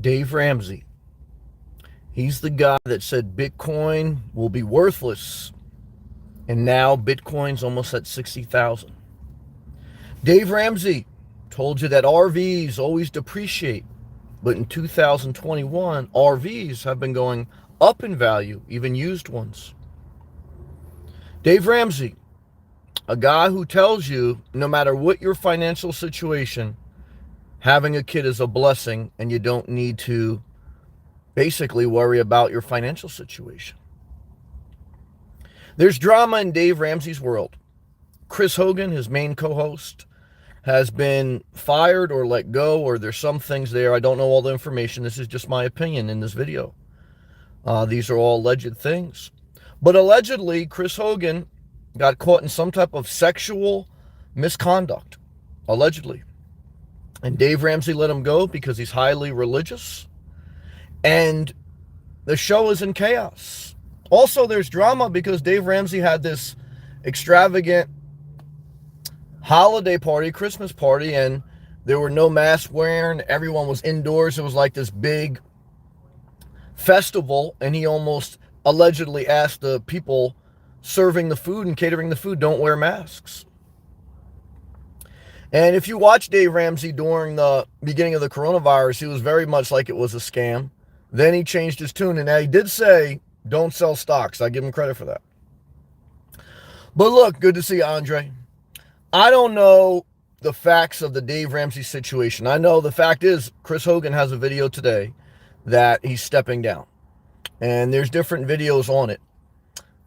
Dave Ramsey. He's the guy that said Bitcoin will be worthless. And now Bitcoin's almost at 60,000. Dave Ramsey told you that RVs always depreciate. But in 2021, RVs have been going up in value, even used ones. Dave Ramsey, a guy who tells you no matter what your financial situation, having a kid is a blessing and you don't need to basically worry about your financial situation. There's drama in Dave Ramsey's world. Chris Hogan, his main co-host, has been fired or let go, or there's some things there. I don't know all the information. This is just my opinion in this video. These are all alleged things. But allegedly, Chris Hogan got caught in some type of sexual misconduct. Allegedly. And Dave Ramsey let him go because he's highly religious. And the show is in chaos. Also, there's drama because Dave Ramsey had this extravagant holiday party, Christmas party, and there were no masks wearing. Everyone was indoors. It was like this big festival, and he almost allegedly asked the people serving the food and catering the food, don't wear masks. And if you watch Dave Ramsey during the beginning of the coronavirus, he was very much like it was a scam. Then he changed his tune, and he did say, don't sell stocks. I give him credit for that. But look, good to see you, Andre. I don't know the facts of the Dave Ramsey situation. I know the fact is Chris Hogan has a video today that he's stepping down. And there's different videos on it.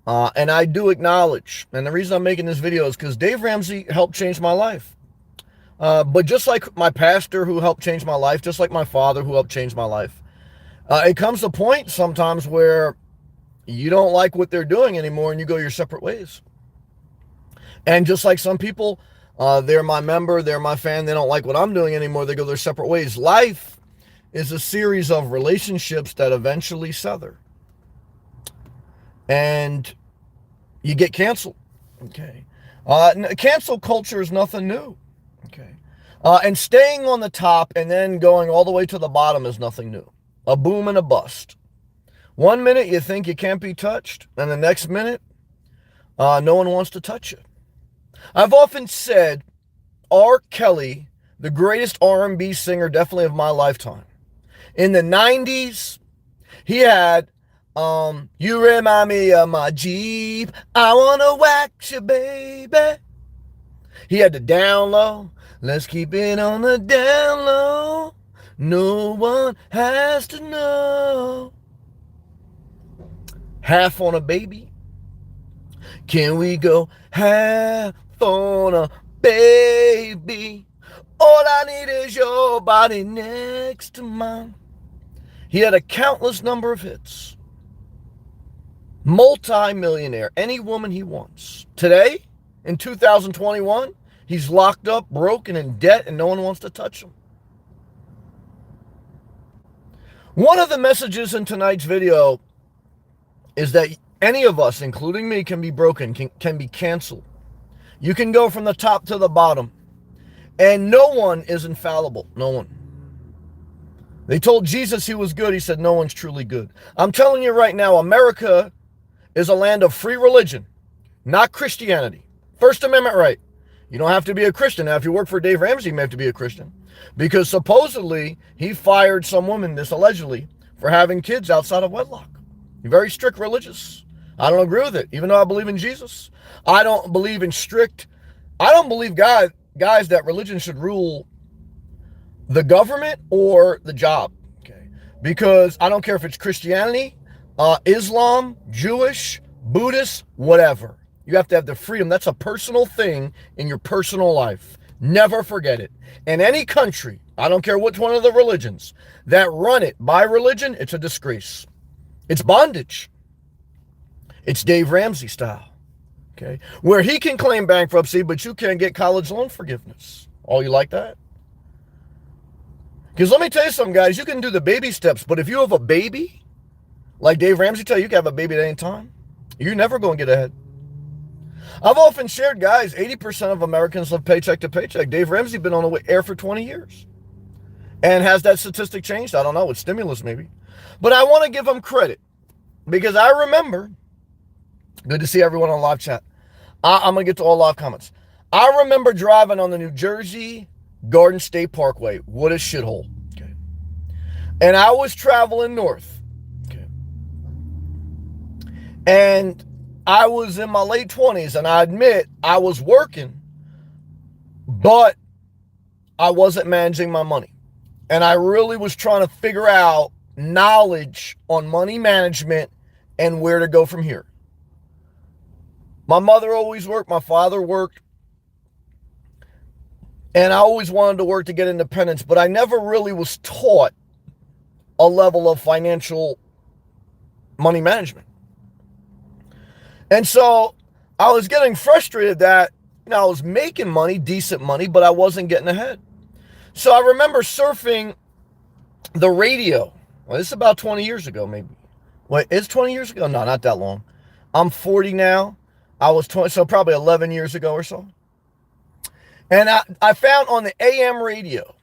And I do acknowledge, and the reason I'm making this video is because Dave Ramsey helped change my life. But just like my pastor who helped change my life, just like my father who helped change my life, it comes to a point sometimes where you don't like what they're doing anymore and you go your separate ways. And just like some people, they're my member, they're my fan, they don't like what I'm doing anymore, they go their separate ways. Life is a series of relationships that eventually sever. And you get canceled. Okay. Cancel culture is nothing new. Okay. And staying on the top and then going all the way to the bottom is nothing new. A boom and a bust. 1 minute you think you can't be touched, and the next minute, no one wants to touch you. I've often said R. Kelly, the greatest R&B singer definitely of my lifetime. In the 90s, he had, you remind me of my Jeep, I wanna wax you, baby. He had the down low, let's keep it on the down low, no one has to know. Half on a baby, can we go half on a baby? All I need is your body next to mine. He had a countless number of hits. Multi-millionaire, any woman he wants. Today, in 2021, he's locked up, broke, and in debt, and no one wants to touch him. One of the messages in tonight's video is that any of us, including me, can be broken, can be canceled. You can go from the top to the bottom. And no one is infallible. No one. They told Jesus he was good. He said no one's truly good. I'm telling you right now, America is a land of free religion, not Christianity. First Amendment right. You don't have to be a Christian. Now, if you work for Dave Ramsey, you may have to be a Christian. Because supposedly, he fired some woman, this allegedly, for having kids outside of wedlock. He's very strict religious. I don't agree with it, even though I believe in Jesus. I don't believe in I don't believe, guys, that religion should rule the government or the job. Okay? Because I don't care if it's Christianity, Islam, Jewish, Buddhist, whatever. You have to have the freedom. That's a personal thing in your personal life. Never forget it. In any country, I don't care which one of the religions, that run it by religion, it's a disgrace. It's bondage. It's Dave Ramsey style. Okay? Where he can claim bankruptcy, but you can't get college loan forgiveness. Oh, you like that? Because let me tell you something, guys. You can do the baby steps, but if you have a baby, like Dave Ramsey tell you, you can have a baby at any time. You're never going to get ahead. I've often shared, guys, 80% of Americans live paycheck to paycheck. Dave Ramsey been on the air for 20 years. And has that statistic changed? I don't know. With stimulus, maybe. But I want to give them credit because I remember, good to see everyone on live chat. I'm going to get to all live comments. I remember driving on the New Jersey Garden State Parkway. What a shithole. Okay. And I was traveling north. Okay. And I was in my late 20s, and I admit I was working, but I wasn't managing my money. And I really was trying to figure out knowledge on money management and where to go from here. My mother always worked. My father worked. And I always wanted to work to get independence, but I never really was taught a level of financial money management. And so I was getting frustrated that, I was making money, decent money, but I wasn't getting ahead. So I remember surfing the radio. Well, this is about 20 years ago, maybe. Wait, it's 20 years ago? No, not that long. I'm 40 now. I was 20, so probably 11 years ago or so. And I found on the AM radio,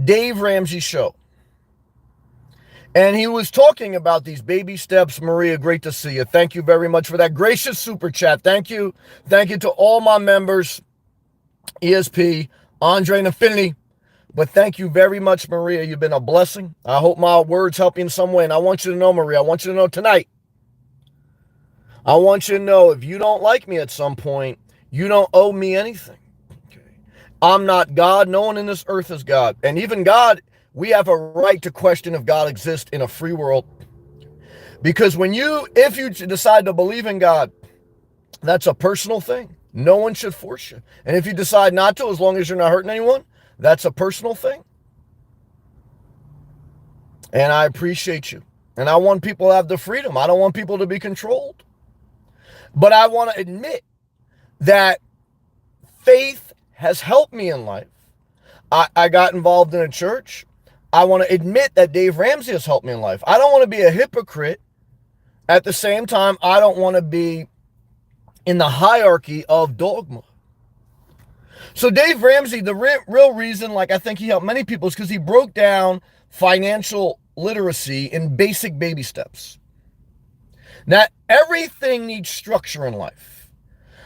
Dave Ramsey show. And he was talking about these baby steps. Maria, great to see you. Thank you very much for that gracious super chat. Thank you. Thank you to all my members, ESP, Andre and Affinity. But thank you very much, Maria. You've been a blessing. I hope my words help you in some way. And I want you to know, Maria, I want you to know tonight. I want you to know if you don't like me at some point, you don't owe me anything. Okay. I'm not God. No one in this earth is God. And even God, we have a right to question if God exists in a free world. Because if you decide to believe in God, that's a personal thing. No one should force you. And if you decide not to, as long as you're not hurting anyone, that's a personal thing. And I appreciate you. And I want people to have the freedom. I don't want people to be controlled. But I want to admit that faith has helped me in life. I got involved in a church. I want to admit that Dave Ramsey has helped me in life. I don't want to be a hypocrite. At the same time, I don't want to be in the hierarchy of dogma. So Dave Ramsey, the real reason, I think he helped many people is because he broke down financial literacy in basic baby steps. Now, everything needs structure in life.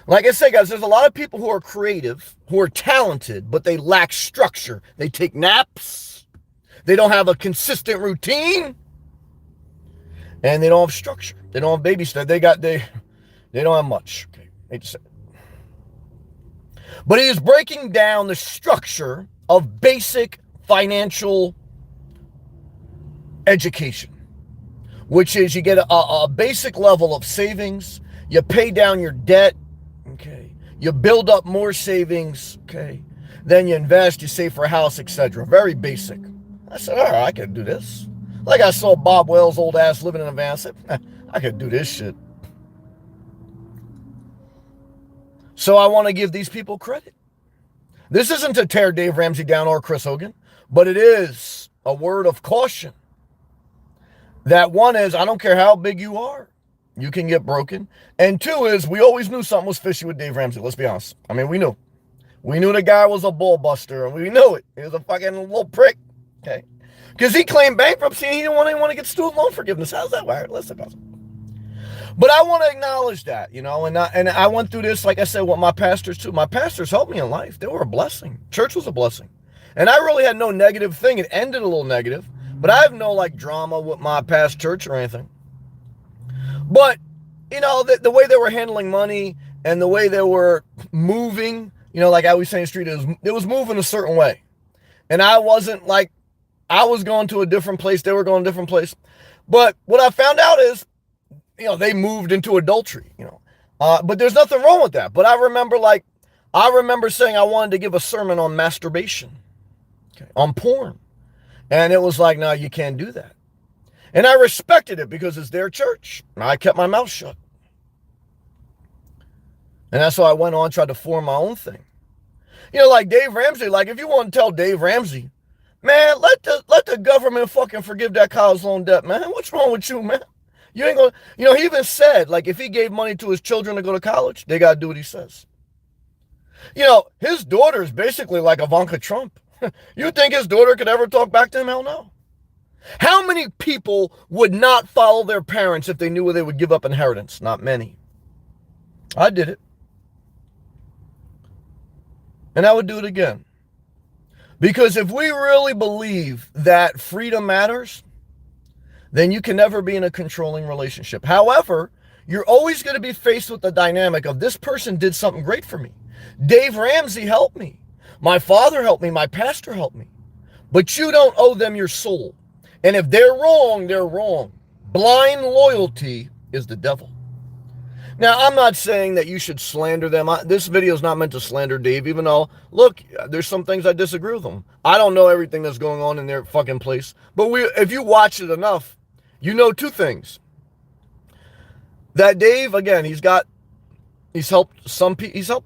Like I say, guys, there's a lot of people who are creative, who are talented, but they lack structure. They take naps. They don't have a consistent routine. And they don't have structure. They don't have baby steps. They don't have much. Okay, hate to say it. But he is breaking down the structure of basic financial education, which is you get a basic level of savings, you pay down your debt, okay, you build up more savings, okay, then you invest, you save for a house, etc. Very basic. I said, all right, I could do this. Like I saw Bob Wells' old ass living in a van. I said, I could do this shit. So I want to give these people credit. This isn't to tear Dave Ramsey down or Chris Hogan, but it is a word of caution. That one is, I don't care how big you are, you can get broken. And two is, we always knew something was fishy with Dave Ramsey. Let's be honest. I mean, we knew. We knew the guy was a bull buster, and we knew it. He was a fucking little prick. Okay. Because he claimed bankruptcy and he didn't want to get student loan forgiveness. How's that work? Let's talk about it. But I want to acknowledge that, and I went through this, like I said, with my pastors too. My pastors helped me in life. They were a blessing. Church was a blessing. And I really had no negative thing. It ended a little negative, but I have no drama with my past church or anything. But, the way they were handling money and the way they were moving, like I was saying, street, it was moving a certain way. And I wasn't I was going to a different place. They were going to a different place. But what I found out is, they moved into adultery, but there's nothing wrong with that. But I remember saying I wanted to give a sermon on masturbation, okay, on porn. And it was no, you can't do that. And I respected it because it's their church. And I kept my mouth shut. And that's why I went on, tried to form my own thing. Like Dave Ramsey, if you want to tell Dave Ramsey, man, let the government fucking forgive that college loan debt, man. What's wrong with you, man? You ain't gonna, he even said, if he gave money to his children to go to college, they gotta do what he says. His daughter is basically like Ivanka Trump. You think his daughter could ever talk back to him? Hell no. How many people would not follow their parents if they knew they would give up inheritance? Not many. I did it. And I would do it again. Because if we really believe that freedom matters, then you can never be in a controlling relationship. However, you're always going to be faced with the dynamic of this person did something great for me. Dave Ramsey helped me. My father helped me. My pastor helped me. But you don't owe them your soul. And if they're wrong, they're wrong. Blind loyalty is the devil. Now, I'm not saying that you should slander them. This video is not meant to slander Dave, even though, look, there's some things I disagree with them. I don't know everything that's going on in their fucking place. But if you watch it enough, you know two things. That Dave, again, he's helped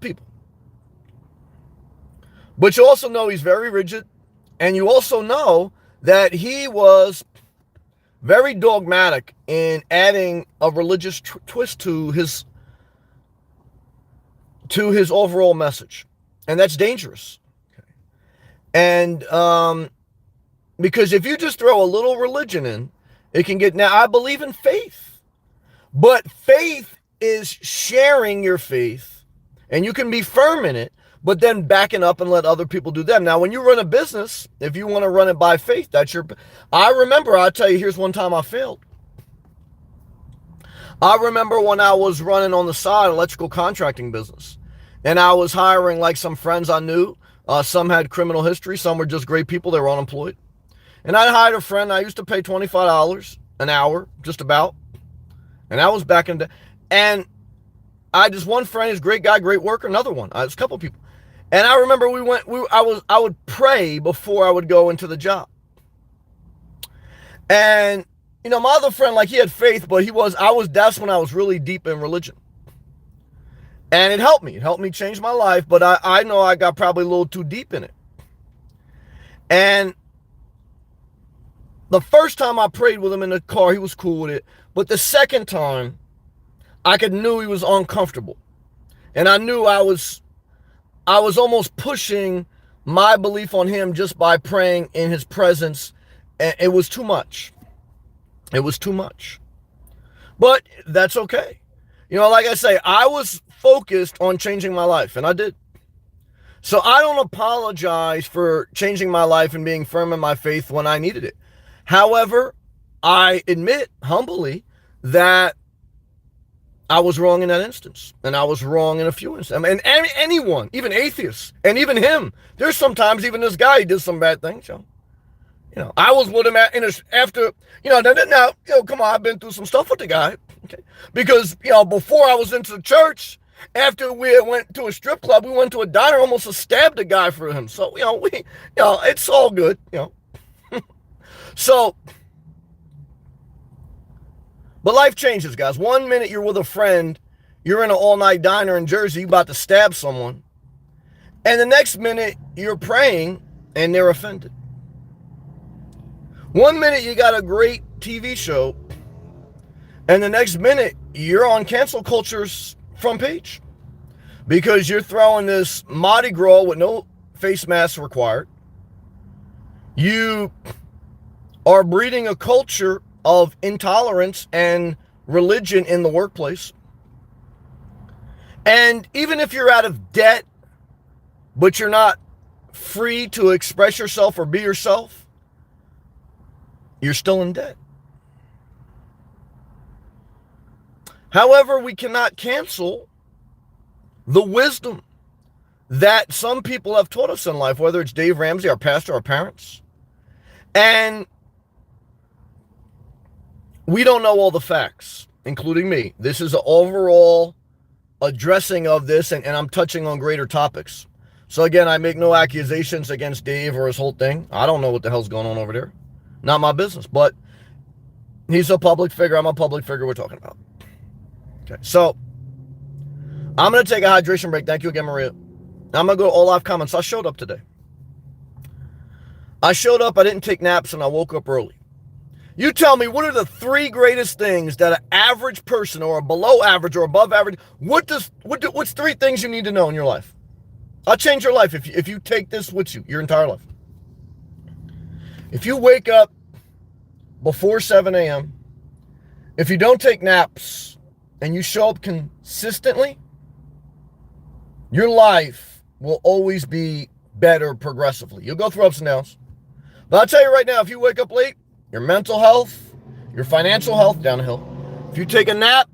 people. But you also know he's very rigid. And you also know that he was very dogmatic in adding a religious twist to his overall message. And that's dangerous. Okay. And because if you just throw a little religion in, it can get... Now, I believe in faith. But faith is sharing your faith. And you can be firm in it, but then backing up and let other people do them. Now, when you run a business, if you want to run it by faith, that's your... I remember, I'll tell you, here's one time I failed. I remember when I was running on the side electrical contracting business. And I was hiring like some friends I knew. Some had criminal history. Some were just great people. They were unemployed. And I hired a friend. I used to pay $25 an hour, just about. And I was back in the... And I just... One friend is a great guy, great worker. Another one. There's a couple people. And I remember I would pray before I would go into the job. And, you know, my other friend, like, he had faith, but that's when I was really deep in religion. And it helped me. It helped me change my life, but I know I got probably a little too deep in it. And the first time I prayed with him in the car, he was cool with it. But the second time, knew he was uncomfortable. And I knew I was almost pushing my belief on him just by praying in his presence. And it was too much. It was too much. But that's okay. You know, like I say, I was focused on changing my life, and I did. So I don't apologize for changing my life and being firm in my faith when I needed it. However, I admit humbly that I was wrong in that instance, and I was wrong in a few instances. I mean, anyone, even atheists, and even him. There's sometimes even this guy, he did some bad things. You know, I was with him after. Now, come on, I've been through some stuff with the guy. Okay, because before I was into the church, after we went to a strip club, we went to a diner, almost stabbed a guy for him. So it's all good. So. But life changes, guys. 1 minute you're with a friend, you're in an all-night diner in Jersey, you're about to stab someone. And the next minute you're praying and they're offended. 1 minute you got a great TV show, and the next minute you're on cancel culture's front page. Because you're throwing this Mardi Gras with no face mask required. You are breeding a culture of intolerance and religion in the workplace. And even if you're out of debt, but you're not free to express yourself or be yourself, you're still in debt. However, we cannot cancel the wisdom that some people have taught us in life, whether it's Dave Ramsey, our pastor, our parents. And we don't know all the facts, including me. This is an overall addressing of this, and I'm touching on greater topics. So again, I make no accusations against Dave or his whole thing. I don't know what the hell's going on over there. Not my business, but he's a public figure. I'm a public figure we're talking about. Okay, so I'm going to take a hydration break. Thank you again, Maria. I'm going to go to all live comments. I showed up today. I didn't take naps, and I woke up early. You tell me, what are the three greatest things that an average person or a below average or above average, what's three things you need to know in your life? I'll change your life if you take this with you your entire life. If you wake up before 7 a.m., if you don't take naps, and you show up consistently, your life will always be better progressively. You'll go through ups and downs. But I'll tell you right now, if you wake up late, your mental health, your financial health, downhill. If you take a nap,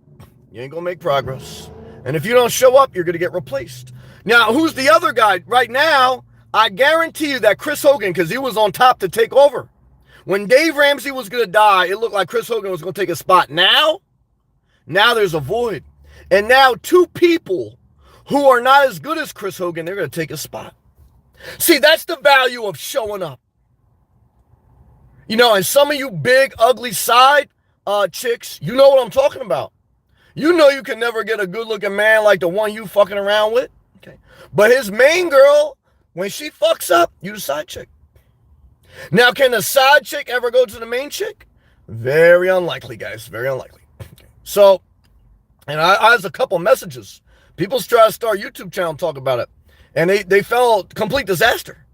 you ain't gonna make progress. And if you don't show up, you're gonna get replaced. Now, who's the other guy? Right now, I guarantee you that Chris Hogan, because he was on top to take over. When Dave Ramsey was gonna die, it looked like Chris Hogan was gonna take a spot. Now there's a void. And now two people who are not as good as Chris Hogan, they're gonna take a spot. See, that's the value of showing up. You know, and some of you big, ugly side chicks, you know what I'm talking about. You know you can never get a good-looking man like the one you fucking around with. Okay. But his main girl, when she fucks up, you the side chick. Now, can the side chick ever go to the main chick? Very unlikely, guys. Very unlikely. Okay. So, and I has a couple messages. People try to start a YouTube channel and talk about it. And they fell complete disaster.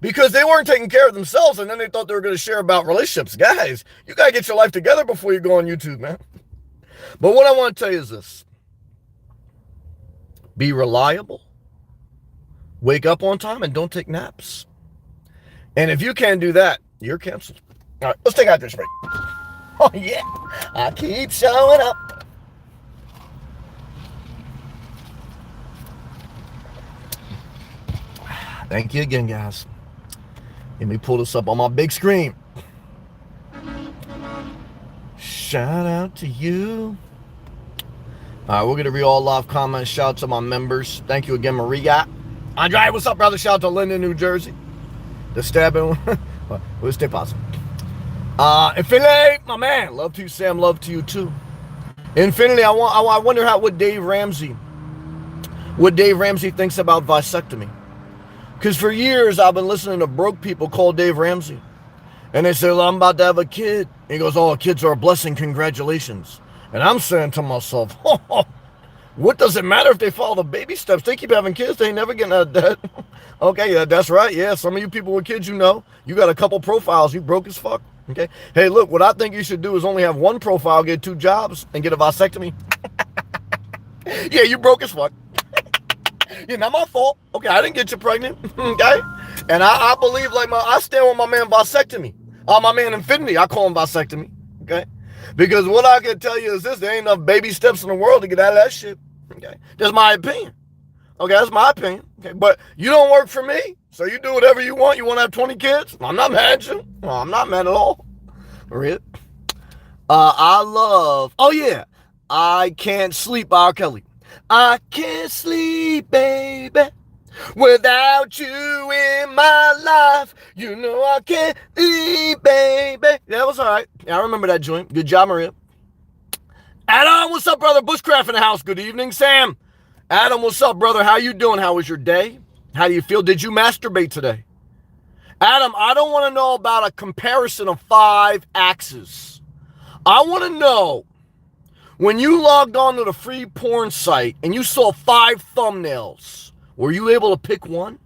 Because they weren't taking care of themselves, and then they thought they were going to share about relationships. Guys, you got to get your life together before you go on YouTube, man. But what I want to tell you is this. Be reliable. Wake up on time and don't take naps. And if you can't do that, you're canceled. All right, let's take out this break. Oh, yeah. I keep showing up. Thank you again, guys. Let me pull this up on my big screen. Shout out to you. All right, we're going to read all live comments. Shout out to my members. Thank you again, Maria. Andre, what's up, brother? Shout out to Linden, New Jersey. The stabbing. We'll stay positive. Infinity, my man. Love to you, Sam. Love to you, too. Infinity, I wonder what Dave Ramsey thinks about vasectomy. Because for years, I've been listening to broke people call Dave Ramsey. And they say, well, I'm about to have a kid. And he goes, oh, kids are a blessing. Congratulations. And I'm saying to myself, what does it matter if they follow the baby steps? They keep having kids. They ain't never getting out of debt. Okay, yeah, that's right. Yeah, some of you people with kids, you know, you got a couple profiles. You broke as fuck. Okay. Hey, look, what I think you should do is only have one profile, get 2 jobs, and get a vasectomy. Yeah, you broke as fuck. Yeah, not my fault. Okay, I didn't get you pregnant. Okay, and I believe I stand with my man vasectomy. My man Infinity, I call him vasectomy. Okay, because what I can tell you is this: there ain't enough baby steps in the world to get out of that shit. Okay, that's my opinion. Okay, that's my opinion. Okay, but you don't work for me, so you do whatever you want. You want to have 20 kids? I'm not mad at you. No, I'm not mad at all. Real. Oh yeah, I Can't Sleep by R. Kelly. I can't sleep, baby, without you in my life. You know I can't sleep, baby. That was all right. Yeah, I remember that joint. Good job, Maria. Adam, what's up, brother? Bushcraft in the house. Good evening, Sam. Adam, what's up, brother? How you doing? How was your day? How do you feel? Did you masturbate today? Adam, I don't want to know about a comparison of 5 axes. I want to know, when you logged on to the free porn site and you saw 5 thumbnails, were you able to pick one?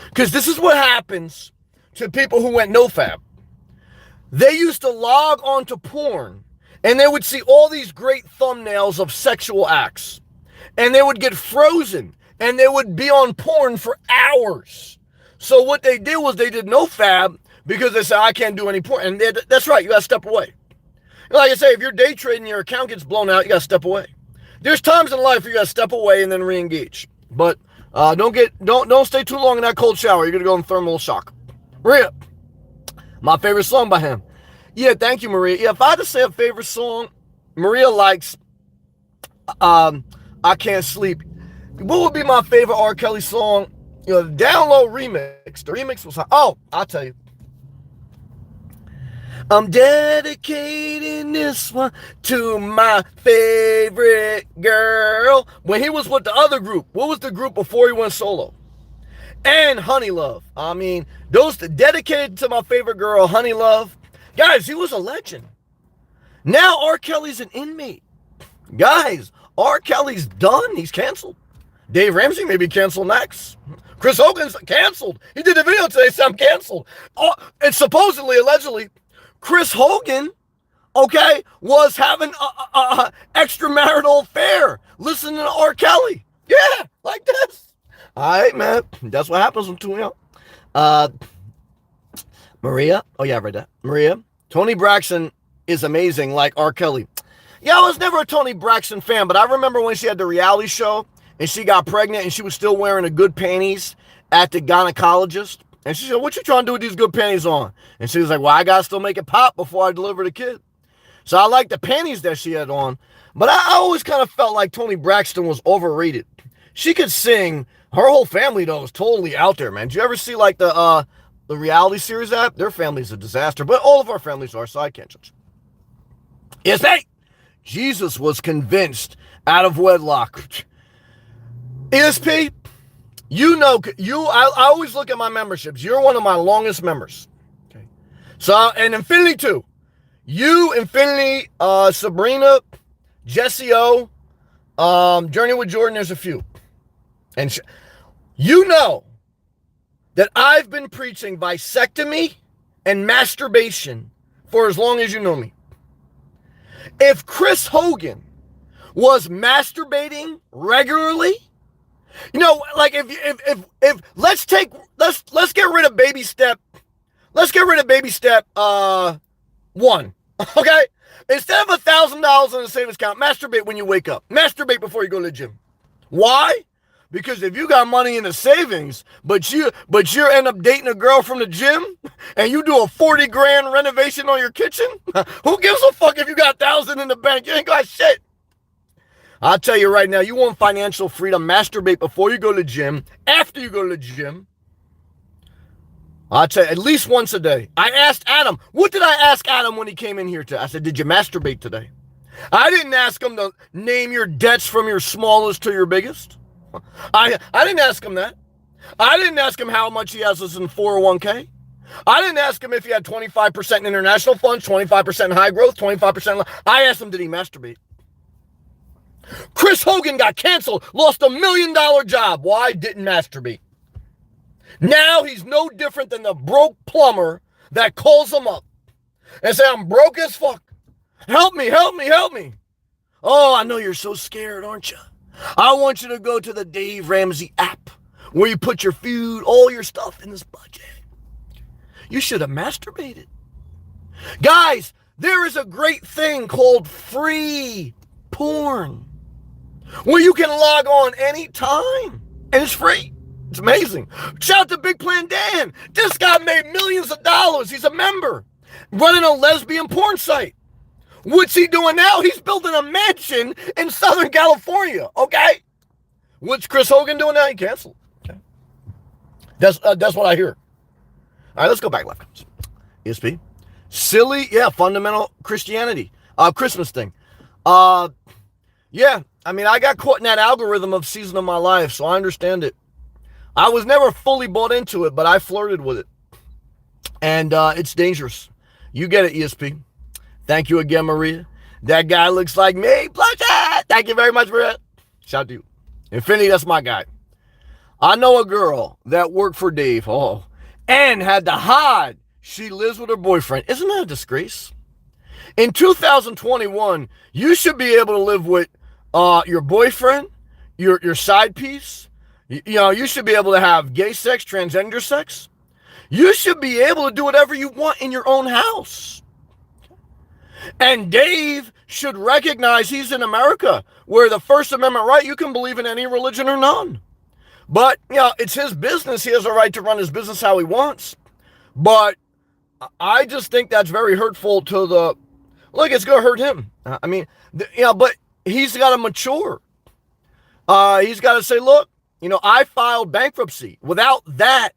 Because this is what happens to people who went nofab. They used to log on to porn and they would see all these great thumbnails of sexual acts. And they would get frozen and they would be on porn for hours. So what they did was they did nofab because they said, I can't do any porn. And that's right, you got to step away. Like I say, if you're day trading, your account gets blown out, you got to step away. There's times in life where you got to step away and then re-engage. But don't stay too long in that cold shower. You're going to go in thermal shock. Maria, my favorite song by him. Yeah, thank you, Maria. Yeah, if I had to say a favorite song, Maria likes I Can't Sleep. What would be my favorite R. Kelly song? You know, the download remix. The remix was, I'll tell you. I'm dedicating this one to my favorite girl. When he was with the other group, what was the group before he went solo? And Honey Love. I mean, those dedicated to my favorite girl, Honey Love. Guys, he was a legend. Now R. Kelly's an inmate. Guys, R. Kelly's done. He's canceled. Dave Ramsey may be canceled next. Chris Hogan's canceled. He did a video today saying I'm canceled. Oh, and supposedly, allegedly, Chris Hogan, okay, was having a extramarital affair listening to R. Kelly. Yeah, like this. All right, man. That's what happens when too young. Maria. Oh, yeah, I read that. Maria. Toni Braxton is amazing, like R. Kelly. Yeah, I was never a Toni Braxton fan, but I remember when she had the reality show and she got pregnant and she was still wearing the good panties at the gynecologist. And she said, what you trying to do with these good panties on? And she was like, well, I got to still make it pop before I deliver the kid. So I like the panties that she had on. But I always kind of felt like Toni Braxton was overrated. She could sing. Her whole family, though, is totally out there, man. Did you ever see, like, the reality series app? Their family's a disaster. But all of our families are, so I can't judge. Yes, hey! Jesus was convinced out of wedlock. ESP, you know, I always look at my memberships. You're one of my longest members. Okay. So, and Infinity too. You, Infinity, Sabrina, Jesse O, Journey with Jordan, there's a few. And you know that I've been preaching vasectomy and masturbation for as long as you know me. If Chris Hogan was masturbating regularly, you know, like if let's get rid of baby step. Let's get rid of baby step 1. Okay? Instead of $1,000 in the savings account, masturbate when you wake up. Masturbate before you go to the gym. Why? Because if you got money in the savings, but you end up dating a girl from the gym and you do a 40 grand renovation on your kitchen, who gives a fuck if you got 1,000 in the bank? You ain't got shit. I'll tell you right now, you want financial freedom, masturbate before you go to the gym, after you go to the gym. I'll tell you, at least once a day. I asked Adam, what did I ask Adam when he came in here today? I said, did you masturbate today? I didn't ask him to name your debts from your smallest to your biggest. I didn't ask him that. I didn't ask him how much he has in 401k. I didn't ask him if he had 25% in international funds, 25% in high growth, 25%. I asked him, did he masturbate? Chris Hogan got canceled, lost $1 million job. Why? Didn't masturbate. Now he's no different than the broke plumber that calls him up and say, I'm broke as fuck. Help me, help me, help me. Oh, I know you're so scared, aren't you? I want you to go to the Dave Ramsey app where you put your food, all your stuff in this budget. You should have masturbated. Guys, there is a great thing called free porn where you can log on anytime and it's free. It's amazing. Shout out to Big Plan Dan. This guy made millions of dollars. He's a member running a lesbian porn site. What's he doing now? He's building a mansion in Southern California, okay? What's Chris Hogan doing now? He canceled. Okay. That's what I hear. All right, let's go back left. ESP. Silly, yeah, fundamental Christianity. Christmas thing. Yeah, I mean, I got caught in that algorithm of season of my life, so I understand it. I was never fully bought into it, but I flirted with it. And it's dangerous. You get it, ESP. Thank you again, Maria. That guy looks like me. Thank you very much, Maria. Shout out to you. Infinity, that's my guy. I know a girl that worked for Dave, and had to hide she lives with her boyfriend. Isn't that a disgrace? In 2021, you should be able to live with your boyfriend, your side piece. You know, you should be able to have gay sex, transgender sex. You should be able to do whatever you want in your own house. And Dave should recognize he's in America, where the First Amendment right, you can believe in any religion or none. But, you know, it's his business. He has a right to run his business how he wants. But I just think that's very hurtful to the, look, it's going to hurt him. I mean, you know, but he's got to mature. He's got to say, look, you know, I filed bankruptcy. Without that,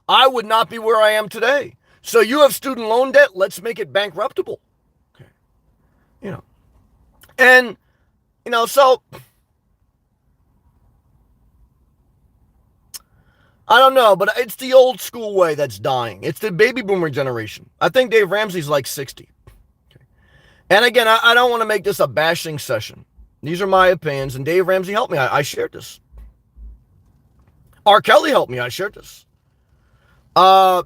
I would not be where I am today. So you have student loan debt. Let's make it bankruptable. Okay. You know, and, you know, so I don't know, but it's the old school way that's dying. It's the baby boomer generation. I think Dave Ramsey's like 60. Okay. And again, I don't want to make this a bashing session. These are my opinions, and Dave Ramsey helped me. I shared this. R. Kelly helped me. I shared this. But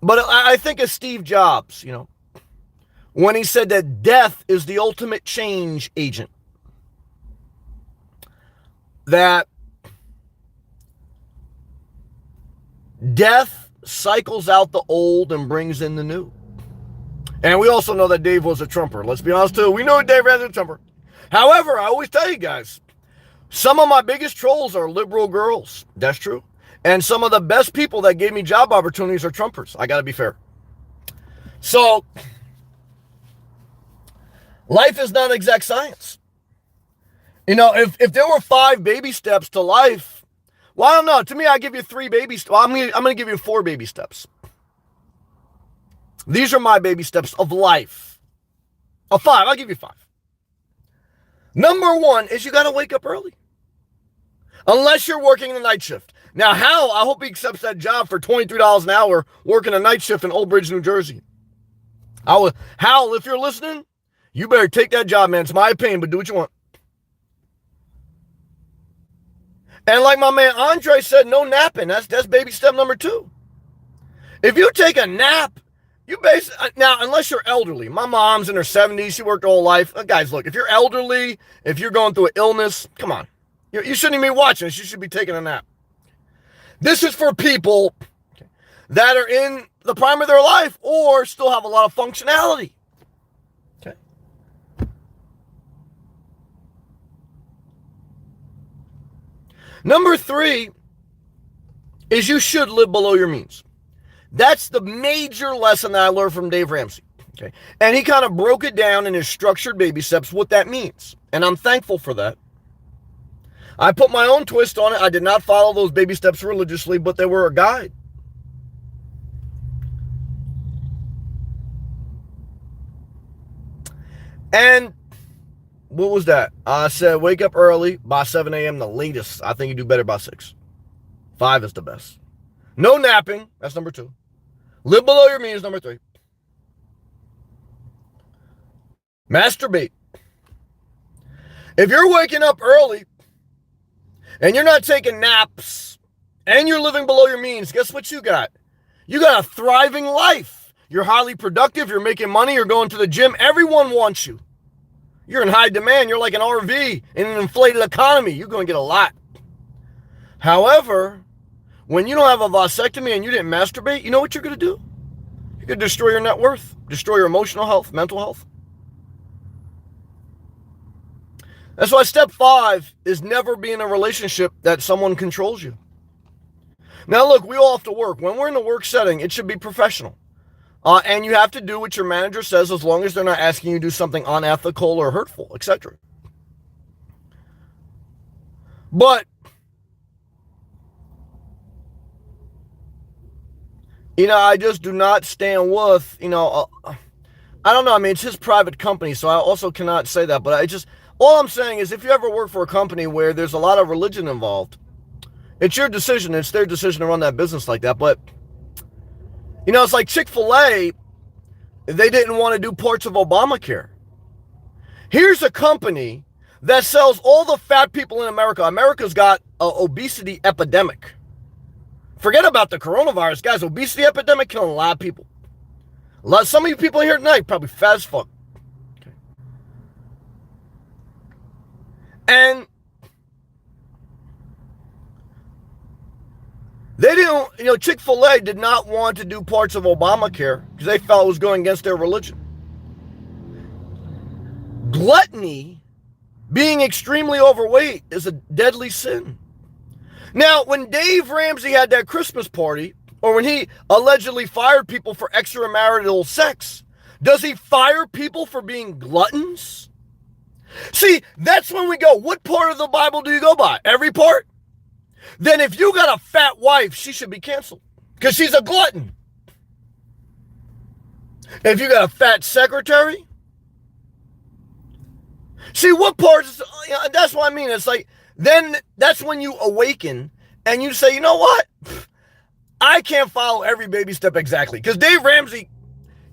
I think of Steve Jobs, when he said that death is the ultimate change agent. That death cycles out the old and brings in the new. And we also know that Dave was a Trumper. Let's be honest, too. We know Dave was a Trumper. However, I always tell you guys, some of my biggest trolls are liberal girls. That's true. And some of the best people that gave me job opportunities are Trumpers. I got to be fair. So, life is not exact science. If there were 5 baby steps to life, well, I don't know. To me, I give you 3 baby steps. Well, I'm going to give you 4 baby steps. These are my baby steps of life. Of 5. I'll give you 5. Number 1 is you got to wake up early. Unless you're working the night shift. Now, Hal, I hope he accepts that job for $23 an hour working a night shift in Old Bridge, New Jersey. Hal, if you're listening, you better take that job, man. It's my opinion, but do what you want. And like my man Andre said, no napping. That's baby step number 2. If you take a nap, now, unless you're elderly. My mom's in her 70s. She worked her whole life. Guys, look, if you're elderly, if you're going through an illness, come on. You shouldn't even be watching this. You should be taking a nap. This is for people that are in the prime of their life or still have a lot of functionality. Okay. Number 3 is you should live below your means. That's the major lesson that I learned from Dave Ramsey. Okay. And he kind of broke it down in his structured baby steps, what that means. And I'm thankful for that. I put my own twist on it. I did not follow those baby steps religiously, but they were a guide. And what was that? I said wake up early by 7 a.m. the latest. I think you do better by 6. 5 is the best. No napping. That's number 2. Live below your means, number 3. Masturbate. If you're waking up early and you're not taking naps and you're living below your means, guess what you got? You got a thriving life. You're highly productive. You're making money. You're going to the gym. Everyone wants you. You're in high demand. You're like an RV in an inflated economy. You're going to get a lot. However, when you don't have a vasectomy and you didn't masturbate, you know what you're going to do? You're going to destroy your net worth, destroy your emotional health, mental health. That's why step 5 is never be in a relationship that someone controls you. Now, look, we all have to work. When we're in a work setting, it should be professional. And you have to do what your manager says as long as they're not asking you to do something unethical or hurtful, etc. But I just do not stand with, I don't know. I mean, it's his private company, so I also cannot say that. But all I'm saying is if you ever work for a company where there's a lot of religion involved, it's your decision. It's their decision to run that business like that. But, it's like Chick-fil-A, they didn't want to do parts of Obamacare. Here's a company that sells all the fat people in America. America's got an obesity epidemic. Forget about the coronavirus, guys. Obesity epidemic killing a lot of people. Some of you people here tonight probably fat as fuck. Okay. And they didn't, Chick-fil-A did not want to do parts of Obamacare because they felt it was going against their religion. Gluttony, being extremely overweight, is a deadly sin. Now, when Dave Ramsey had that Christmas party, or when he allegedly fired people for extramarital sex, does he fire people for being gluttons? See, that's when we go, what part of the Bible do you go by? Every part? Then if you got a fat wife, she should be canceled because she's a glutton. If you got a fat secretary, see what parts, that's what I mean. It's like, then that's when you awaken and you say, you know what? I can't follow every baby step exactly. Because Dave Ramsey,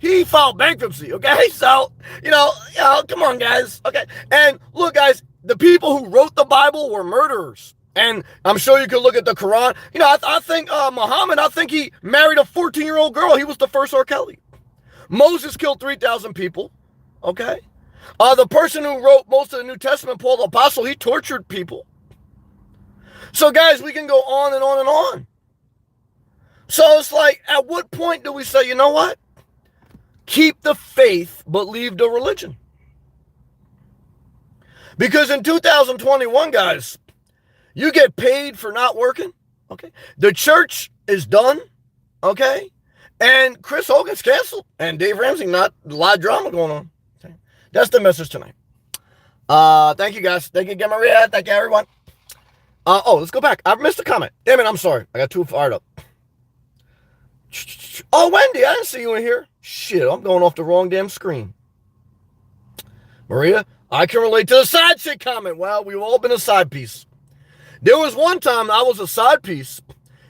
He filed bankruptcy, okay? So, come on, guys, okay? And look, guys, the people who wrote the Bible were murderers. And I'm sure you can look at the Quran. I think Muhammad, I think he married a 14-year-old girl. He was the first R. Kelly. Moses killed 3,000 people, okay? The person who wrote most of the New Testament, Paul the Apostle, he tortured people. So, guys, we can go on and on and on. So it's like, at what point do we say, you know what? Keep the faith, but leave the religion. Because in 2021, guys, you get paid for not working, okay? The church is done, okay? And Chris Hogan's canceled. And Dave Ramsey, not a lot of drama going on. Okay? That's the message tonight. Thank you, guys. Thank you again, Maria. Thank you, everyone. Let's go back. I missed a comment. Damn it, I'm sorry. I got too fired up. Oh, Wendy, I didn't see you in here. Shit, I'm going off the wrong damn screen. Maria, I can relate to the side chick comment. Well, we've all been a side piece. There was one time I was a side piece,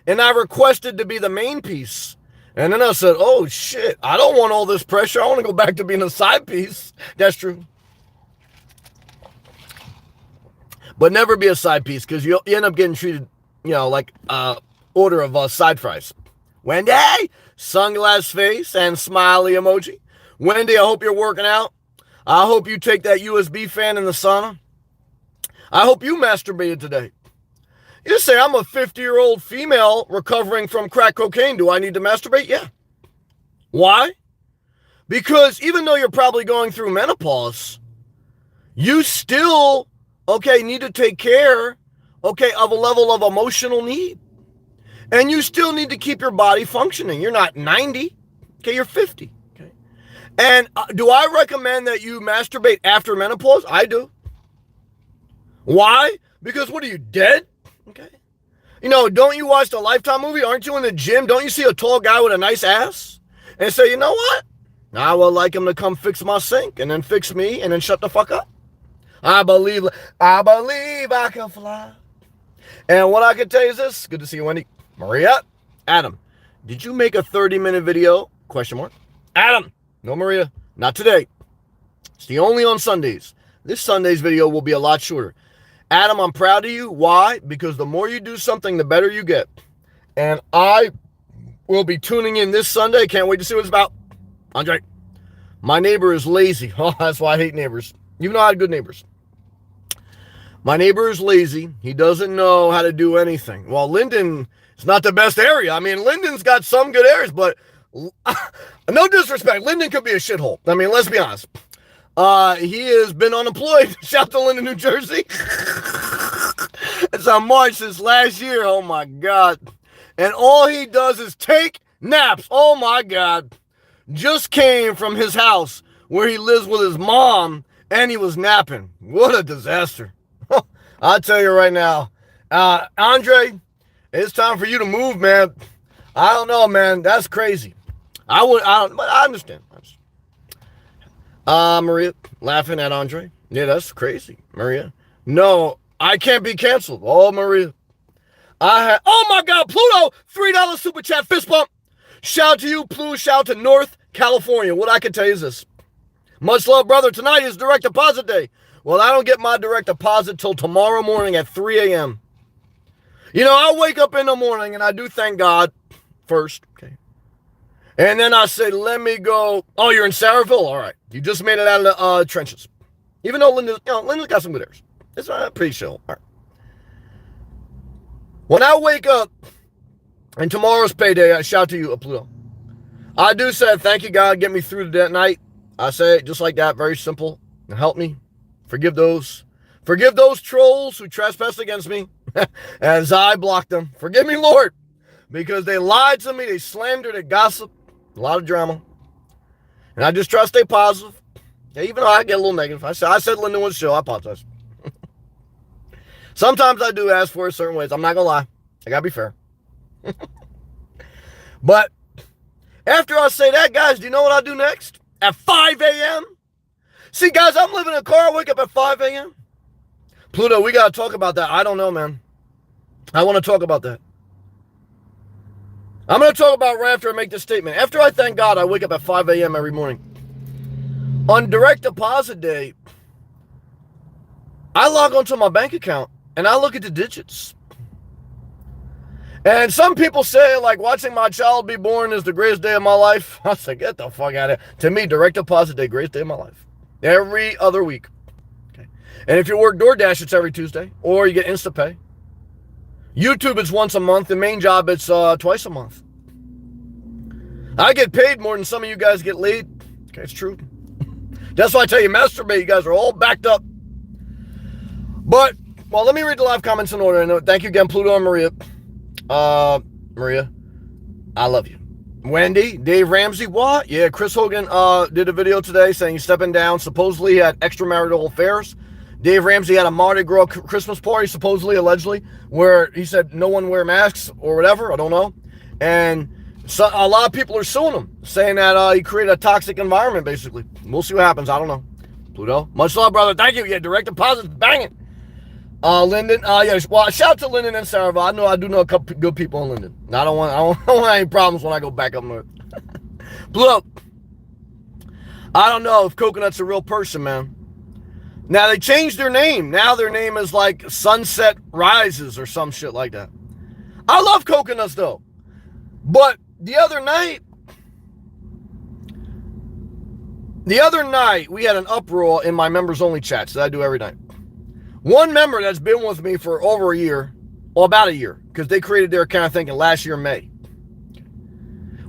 and I requested to be the main piece. And then I said, oh, shit, I don't want all this pressure. I want to go back to being a side piece. That's true. But never be a side piece, because you end up getting treated, like order of side fries. Wendy, sunglass face and smiley emoji. Wendy, I hope you're working out. I hope you take that USB fan in the sauna. I hope you masturbated today. You say, I'm a 50-year-old female recovering from crack cocaine. Do I need to masturbate? Yeah. Why? Because even though you're probably going through menopause, you still, need to take care, of a level of emotional need. And you still need to keep your body functioning. You're not 90. Okay, you're 50. Okay. And do I recommend that you masturbate after menopause? I do. Why? Because what are you, dead? Okay. Don't you watch the Lifetime movie? Aren't you in the gym? Don't you see a tall guy with a nice ass? And say, you know what? I would like him to come fix my sink and then fix me and then shut the fuck up. I believe I can fly. And what I can tell you is this. Good to see you, Wendy. Maria, Adam, did you make a 30-minute video? Question mark. Adam, no, Maria, not today. It's the only on Sundays. This Sunday's video will be a lot shorter. Adam, I'm proud of you. Why? Because the more you do something, the better you get. And I will be tuning in this Sunday. Can't wait to see what it's about. Andre, my neighbor is lazy. Oh, that's why I hate neighbors. Even though I had good neighbors. My neighbor is lazy. He doesn't know how to do anything. Well, Linden... it's not the best area. I mean, Linden's got some good areas, but no disrespect. Linden could be a shithole. I mean, let's be honest. He has been unemployed. Shout out to Linden, New Jersey. It's on March since last year. Oh, my God. And all he does is take naps. Oh, my God. Just came from his house where he lives with his mom, and he was napping. What a disaster. I'll tell you right now. Andre... it's time for you to move, man. I don't know, man. That's crazy. I understand. Maria, laughing at Andre. Yeah, that's crazy, Maria. No, I can't be canceled. Oh, Maria. Oh, my God, Pluto, $3 super chat fist bump. Shout out to you, Pluto. Shout out to North California. What I can tell you is this. Much love, brother. Tonight is direct deposit day. Well, I don't get my direct deposit till tomorrow morning at 3 a.m. I wake up in the morning and I do thank God first, okay? And then I say, let me go. Oh, you're in Saraville? All right. You just made it out of the trenches. Even though Linda's got some good airs. It's pretty chill. All right. When I wake up and tomorrow's payday, I shout to you, Pluto. I do say, thank you, God, get me through that night. I say it just like that, very simple. Help me. Forgive those trolls who trespass against me as I block them. Forgive me, Lord, because they lied to me, they slandered, they gossiped, a lot of drama. And I just try to stay positive. Yeah, even though I get a little negative. I said Linda was chill, I apologize. Sometimes I do ask for it certain ways. I'm not going to lie. I got to be fair. But after I say that, guys, do you know what I do next? At 5 a.m.? See, guys, I'm living in a car. I wake up at 5 a.m. Pluto, we got to talk about that. I don't know, man. I want to talk about that. I'm going to talk about right after I make this statement. After I thank God, I wake up at 5 a.m. every morning. On direct deposit day, I log onto my bank account and I look at the digits. And some people say, like, watching my child be born is the greatest day of my life. I say, get the fuck out of here. To me, direct deposit day, greatest day of my life. Every other week. Okay. And if you work DoorDash, it's every Tuesday. Or you get InstaPay. YouTube, it's once a month. The main job, it's twice a month. I get paid more than some of you guys get laid. Okay, it's true. That's why I tell you, masturbate. You guys are all backed up. But, well, let me read the live comments in order. And thank you again, Pluto and Maria. Maria, I love you. Wendy, Dave Ramsey, what? Yeah, Chris Hogan did a video today saying he's stepping down. Supposedly he had extramarital affairs. Dave Ramsey had a Mardi Gras Christmas party, supposedly, allegedly, where he said no one wear masks or whatever. I don't know. And so a lot of people are suing him, saying that he created a toxic environment, basically. We'll see what happens. I don't know. Pluto, much love, brother. Thank you. Yeah, direct deposits, banging. Lyndon, yeah, well, shout out to Lyndon and Saraval. I do know a couple good people in Lyndon. I don't want any problems when I go back up north. Blue, I don't know if Coconut's a real person, man. Now, they changed their name. Now their name is like Sunset Rises or some shit like that. I love Coconuts, though. But the other night, we had an uproar in my members-only chats that I do every night. One member that's been with me for over a year, or about a year, because they created their account, I think, in last year, May.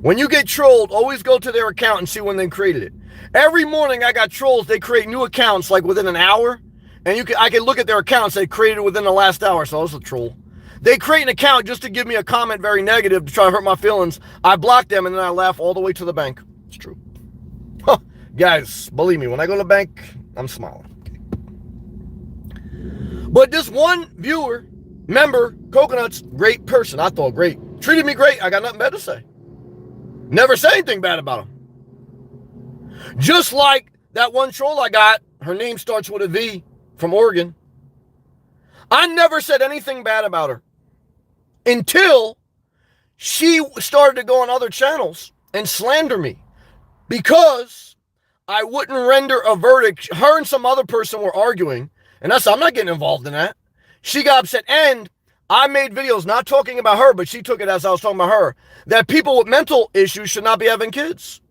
When you get trolled, always go to their account and see when they created it. Every morning I got trolls, they create new accounts like within an hour, and I can look at their accounts they created within the last hour, so I was a troll. They create an account just to give me a comment very negative to try to hurt my feelings. I block them, and then I laugh all the way to the bank. It's true. Huh. Guys, believe me, when I go to the bank, I'm smiling. But this one viewer, member, Coconut's, great person. I thought great. Treated me great. I got nothing bad to say. Never said anything bad about him. Just like that one troll I got, her name starts with a V, from Oregon. I never said anything bad about her until she started to go on other channels and slander me because I wouldn't render a verdict. Her and some other person were arguing. And I'm not getting involved in that. She got upset, and I made videos not talking about her, but she took it as I was talking about her, that people with mental issues should not be having kids.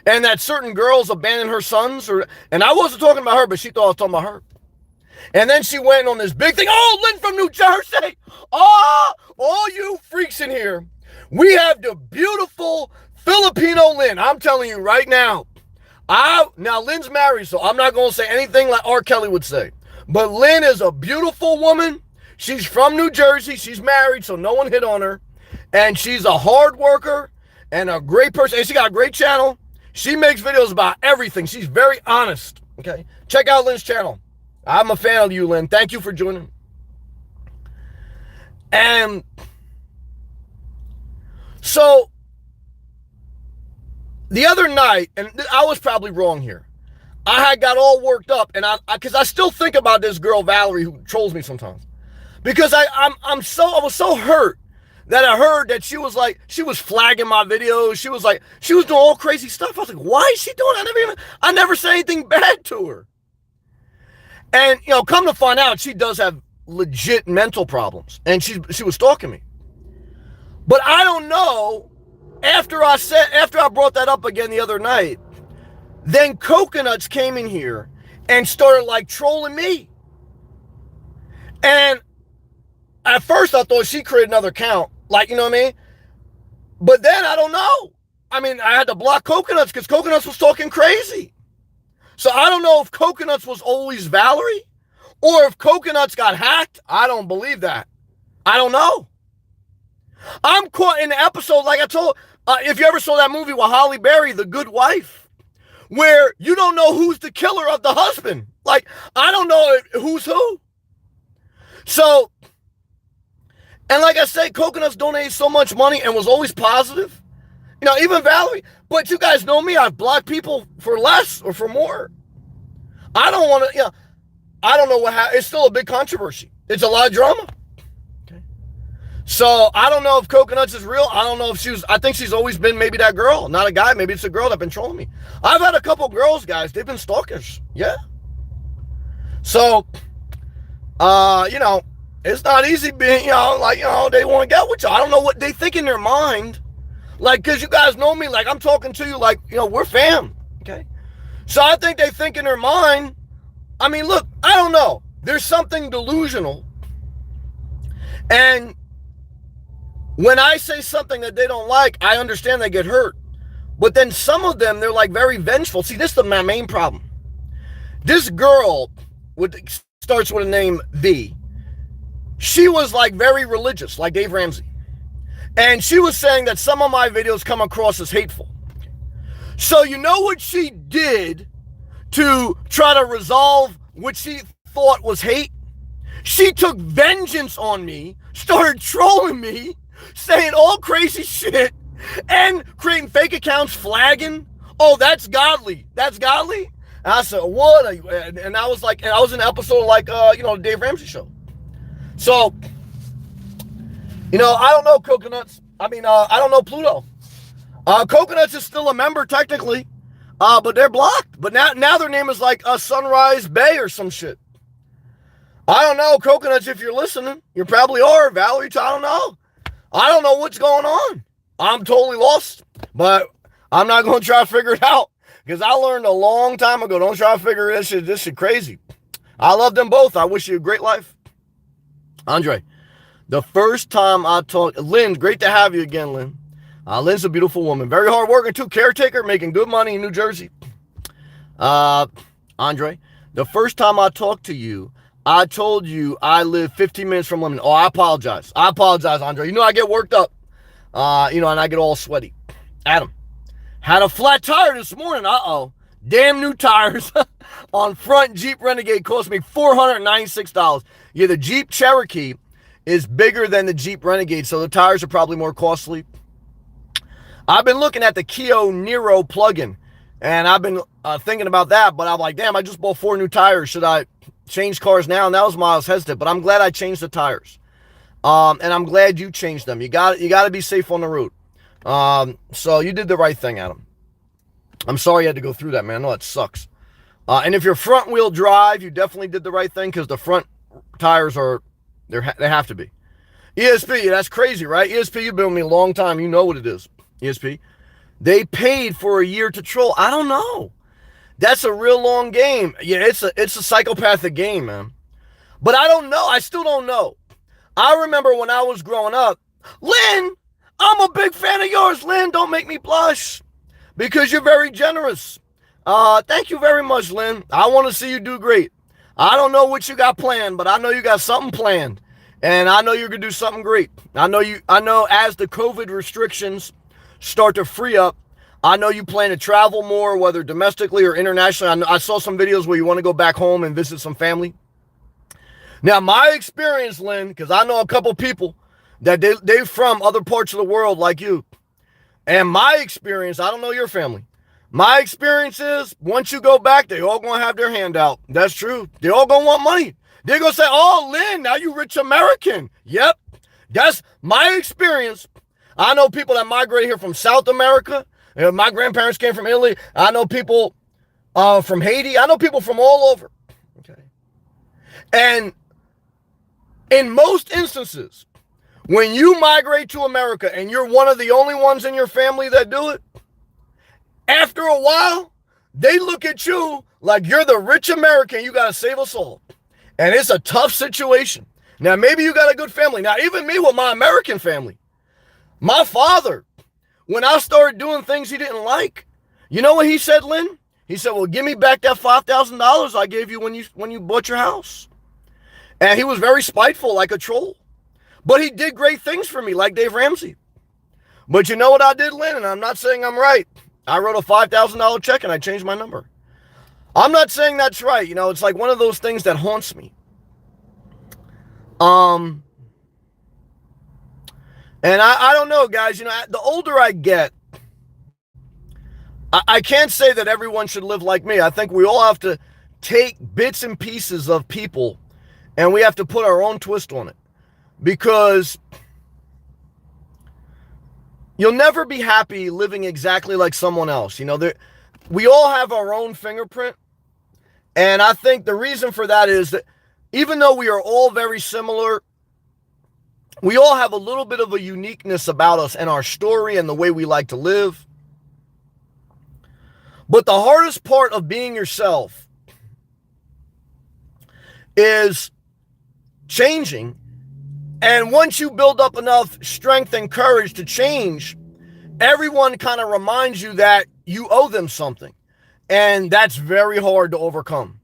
And that certain girls abandon her sons, and I wasn't talking about her, but she thought I was talking about her. And then she went on this big thing. Oh, Lynn from New Jersey. Oh, all you freaks in here. We have the beautiful Filipino Lynn. I'm telling you right now. Now, Lynn's married, so I'm not going to say anything like R. Kelly would say. But Lynn is a beautiful woman. She's from New Jersey. She's married, so no one hit on her. And she's a hard worker and a great person. And she got a great channel. She makes videos about everything. She's very honest. Okay? Check out Lynn's channel. I'm a fan of you, Lynn. Thank you for joining. And so the other night, and I was probably wrong here, I had got all worked up, and because I still think about this girl Valerie who trolls me sometimes, because I was so hurt that I heard that she was flagging my videos. She was doing all crazy stuff. I was like, why is she doing that? I never said anything bad to her. And come to find out, she does have legit mental problems, and she was stalking me. But I don't know. After I brought that up again the other night, then Coconuts came in here and started trolling me. And at first I thought she created another account, you know what I mean? But then I don't know. I had to block Coconuts because Coconuts was talking crazy. So I don't know if Coconuts was always Valerie or if Coconuts got hacked. I don't believe that. I don't know. I'm caught in the episode, like I told, if you ever saw that movie with Holly Berry, The Good Wife, where you don't know who's the killer of the husband. I don't know who's who. So, and like I said, Coconuts donated so much money and was always positive. Even Valerie. But you guys know me, I've blocked people for less or for more. I don't want to, I don't know what happened. It's still a big controversy. It's a lot of drama. Okay. So I don't know if Coconuts is real. I don't know if I think she's always been maybe that girl, not a guy. Maybe it's a girl that's been trolling me. I've had a couple girls, guys. They've been stalkers. Yeah. So, it's not easy being, they want to get with you. I don't know what they think in their mind. Like, because you guys know me, like, I'm talking to you like, we're fam. Okay. So I think they think in their mind, I mean, look, I don't know. There's something delusional. And when I say something that they don't like, I understand they get hurt. But then some of them, they're like very vengeful. See, this is my main problem. This girl starts with a name V. She was like very religious, like Dave Ramsey. And she was saying that some of my videos come across as hateful. So you know what she did to try to resolve what she thought was hate? She took vengeance on me, started trolling me, saying all crazy shit, and creating fake accounts, flagging. Oh, that's godly. That's godly? And I said, what? And I was like, I was in an episode like, the Dave Ramsey show. So, I don't know Coconuts. I don't know Pluto. Coconuts is still a member technically, but they're blocked. But now their name is like Sunrise Bay or some shit. I don't know, Coconuts, if you're listening. You probably are, Valerie. I don't know. I don't know what's going on. I'm totally lost, but I'm not going to try to figure it out because I learned a long time ago. Don't try to figure this shit crazy. I love them both. I wish you a great life. Andre, the first time I talked, Lynn, great to have you again, Lynn. Lynn's a beautiful woman. Very hard working too. Caretaker, making good money in New Jersey. Andre, the first time I talked to you, I told you I live 15 minutes from Lebanon. Oh, I apologize. Andre. I get worked up. And I get all sweaty. Adam, had a flat tire this morning. Uh-oh. Damn new tires on front Jeep Renegade cost me $496. Yeah, the Jeep Cherokee is bigger than the Jeep Renegade, so the tires are probably more costly. I've been looking at the Kia Niro plug-in, and I've been thinking about that, but I'm like, damn, I just bought 4 new tires. Should I change cars now? And that was why I was hesitant, but I'm glad I changed the tires. And I'm glad you changed them. You got to be safe on the road. So you did the right thing, Adam. I'm sorry you had to go through that, man. I know it sucks. And if you're front wheel drive, you definitely did the right thing because the front tires they have to be. ESP, that's crazy, right? ESP, you've been with me a long time. You know what it is. ESP. They paid for a year to troll. I don't know. That's a real long game. Yeah, it's a psychopathic game, man. But I don't know. I still don't know. I remember when I was growing up, Lynn, I'm a big fan of yours, Lynn. Don't make me blush because you're very generous. Thank you very much, Lynn. I want to see you do great. I don't know what you got planned, but I know you got something planned. And I know you're going to do something great. I know as the COVID restrictions start to free up, I know you plan to travel more, whether domestically or internationally. I saw some videos where you want to go back home and visit some family. Now, my experience, Lynn, because I know a couple people that they're from other parts of the world like you. And my experience, I don't know your family. My experience is once you go back, they all going to have their hand out. That's true. They all going to want money. They're going to say, oh, Lynn, now you rich American. Yep. That's my experience. I know people that migrated here from South America. My grandparents came from Italy. I know people from Haiti. I know people from all over. Okay. And in most instances, when you migrate to America and you're one of the only ones in your family that do it, after a while, they look at you like you're the rich American. You got to save us all. And it's a tough situation. Now, maybe you got a good family. Now, even me with my American family, my father, when I started doing things he didn't like, you know what he said, Lynn? He said, well, give me back that $5,000 I gave you when you bought your house. And he was very spiteful, like a troll. But he did great things for me, like Dave Ramsey. But you know what I did, Lynn? And I'm not saying I'm right. I wrote a $5,000 check and I changed my number. I'm not saying that's right. It's like one of those things that haunts me. And I don't know, guys. The older I get, I can't say that everyone should live like me. I think we all have to take bits and pieces of people and we have to put our own twist on it. Because you'll never be happy living exactly like someone else. We all have our own fingerprint. And I think the reason for that is that even though we are all very similar, we all have a little bit of a uniqueness about us and our story and the way we like to live. But the hardest part of being yourself is changing. And once you build up enough strength and courage to change, everyone kind of reminds you that you owe them something. And that's very hard to overcome.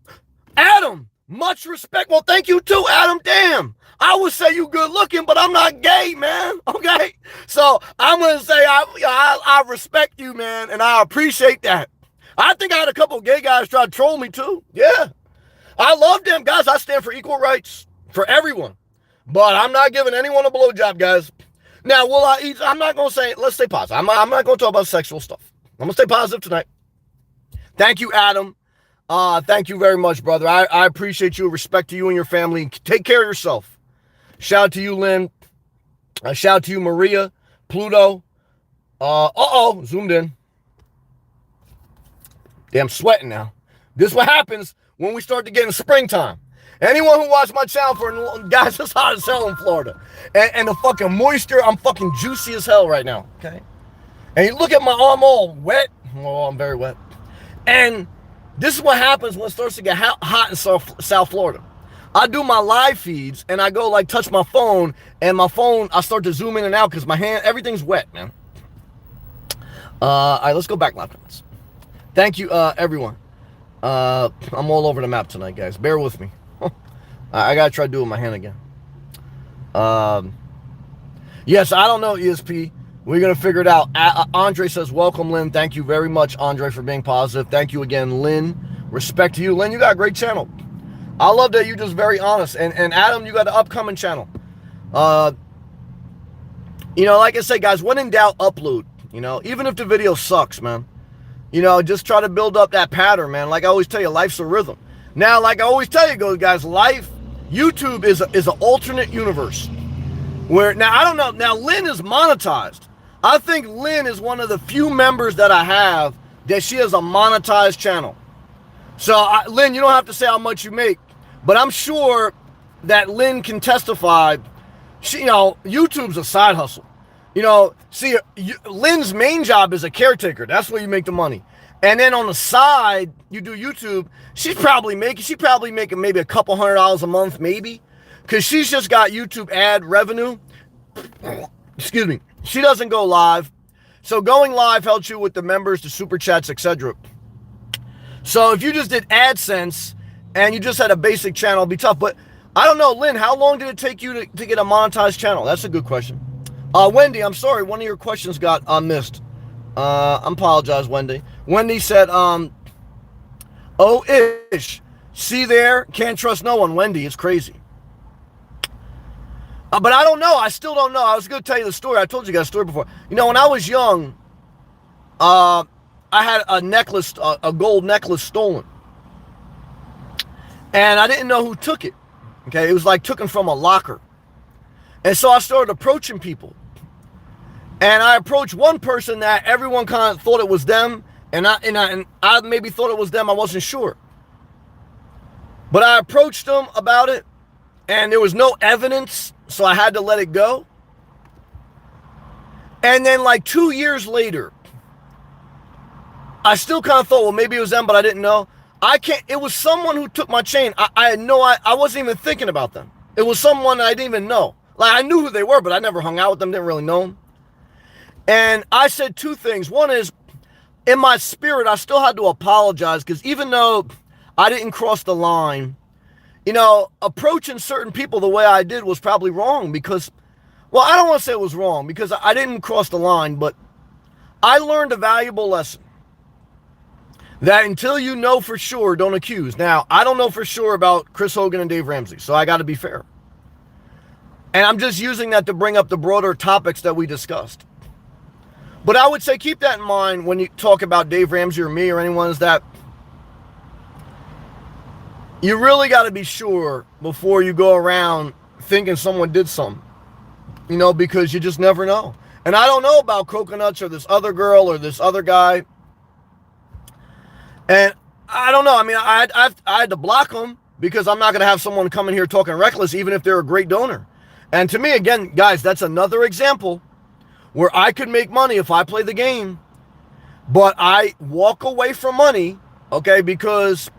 Adam, much respect. Well, thank you too, Adam. Damn. I would say you good looking, but I'm not gay, man. Okay? So I'm going to say I respect you, man, and I appreciate that. I think I had a couple of gay guys try to troll me too. Yeah. I love them, guys. I stand for equal rights for everyone. But I'm not giving anyone a blowjob, guys. Now, will I eat? I'm not going to say, let's stay positive. I'm not going to talk about sexual stuff. I'm going to stay positive tonight. Thank you, Adam. Thank you very much, brother. I appreciate you. Respect to you and your family. Take care of yourself. Shout out to you, Lynn. Shout out to you, Maria, Pluto. Zoomed in. Damn, sweating now. This is what happens when we start to get in springtime. Anyone who watched my channel for, guys, it's hot as hell in Florida. And the fucking moisture, I'm fucking juicy as hell right now, okay? And you look at my arm all wet. Oh, I'm very wet. And this is what happens when it starts to get hot in South Florida. I do my live feeds, and I go, like, touch my phone, and my phone, I start to zoom in and out because my hand, everything's wet, man. All right, let's go back 5 minutes. Thank you, everyone. I'm all over the map tonight, guys. Bear with me. I got to try to do it with my hand again. Yes, I don't know, ESP. We're going to figure it out. Andre says, welcome, Lynn. Thank you very much, Andre, for being positive. Thank you again, Lynn. Respect to you. Lynn, you got a great channel. I love that you're just very honest. And Adam, you got an upcoming channel. Like I say, guys, when in doubt, upload. Even if the video sucks, man. Just try to build up that pattern, man. Like I always tell you, life's a rhythm. Now, like I always tell you, guys, YouTube is an alternate universe. Where, now, I don't know. Now, Lynn is monetized. I think Lynn is one of the few members that I have that she has a monetized channel. So, Lynn, you don't have to say how much you make. But I'm sure that Lynn can testify. YouTube's a side hustle. Lynn's main job is a caretaker. That's where you make the money. And then on the side, you do YouTube. She's probably making maybe a couple $100 a month, maybe. Because she's just got YouTube ad revenue. Excuse me. She doesn't go live. So going live helps you with the members, the super chats, etc. So if you just did AdSense and you just had a basic channel, it'd be tough. But I don't know, Lynn, how long did it take you to get a monetized channel? That's a good question. Wendy, I'm sorry. One of your questions got missed. I apologize, Wendy. Wendy said, ish. See there? Can't trust no one, Wendy. It's crazy. But I don't know. I still don't know. I was going to tell you the story. I told you guys a story before. When I was young, I had a necklace, a gold necklace stolen. And I didn't know who took it. Okay? It was like taken from a locker. And so I started approaching people. And I approached one person that everyone kind of thought it was them. And I maybe thought it was them. I wasn't sure. But I approached them about it. And there was no evidence. So I had to let it go. And then like 2 years later, I still kind of thought, well, maybe it was them, but I didn't know. It was someone who took my chain. I wasn't even thinking about them. It was someone I didn't even know. Like I knew who they were, but I never hung out with them, didn't really know them. And I said two things. One is, in my spirit, I still had to apologize because even though I didn't cross the line, approaching certain people the way I did was probably wrong because, well, I don't want to say it was wrong because I didn't cross the line, but I learned a valuable lesson that until you know for sure, don't accuse. Now, I don't know for sure about Chris Hogan and Dave Ramsey, so I got to be fair. And I'm just using that to bring up the broader topics that we discussed. But I would say keep that in mind when you talk about Dave Ramsey or me or anyone, is that you really got to be sure before you go around thinking someone did something, because you just never know. And I don't know about Coconuts or this other girl or this other guy. And I don't know. I mean, I had to block them because I'm not going to have someone come in here talking reckless, even if they're a great donor. And to me, again, guys, that's another example where I could make money if I play the game, but I walk away from money, okay, because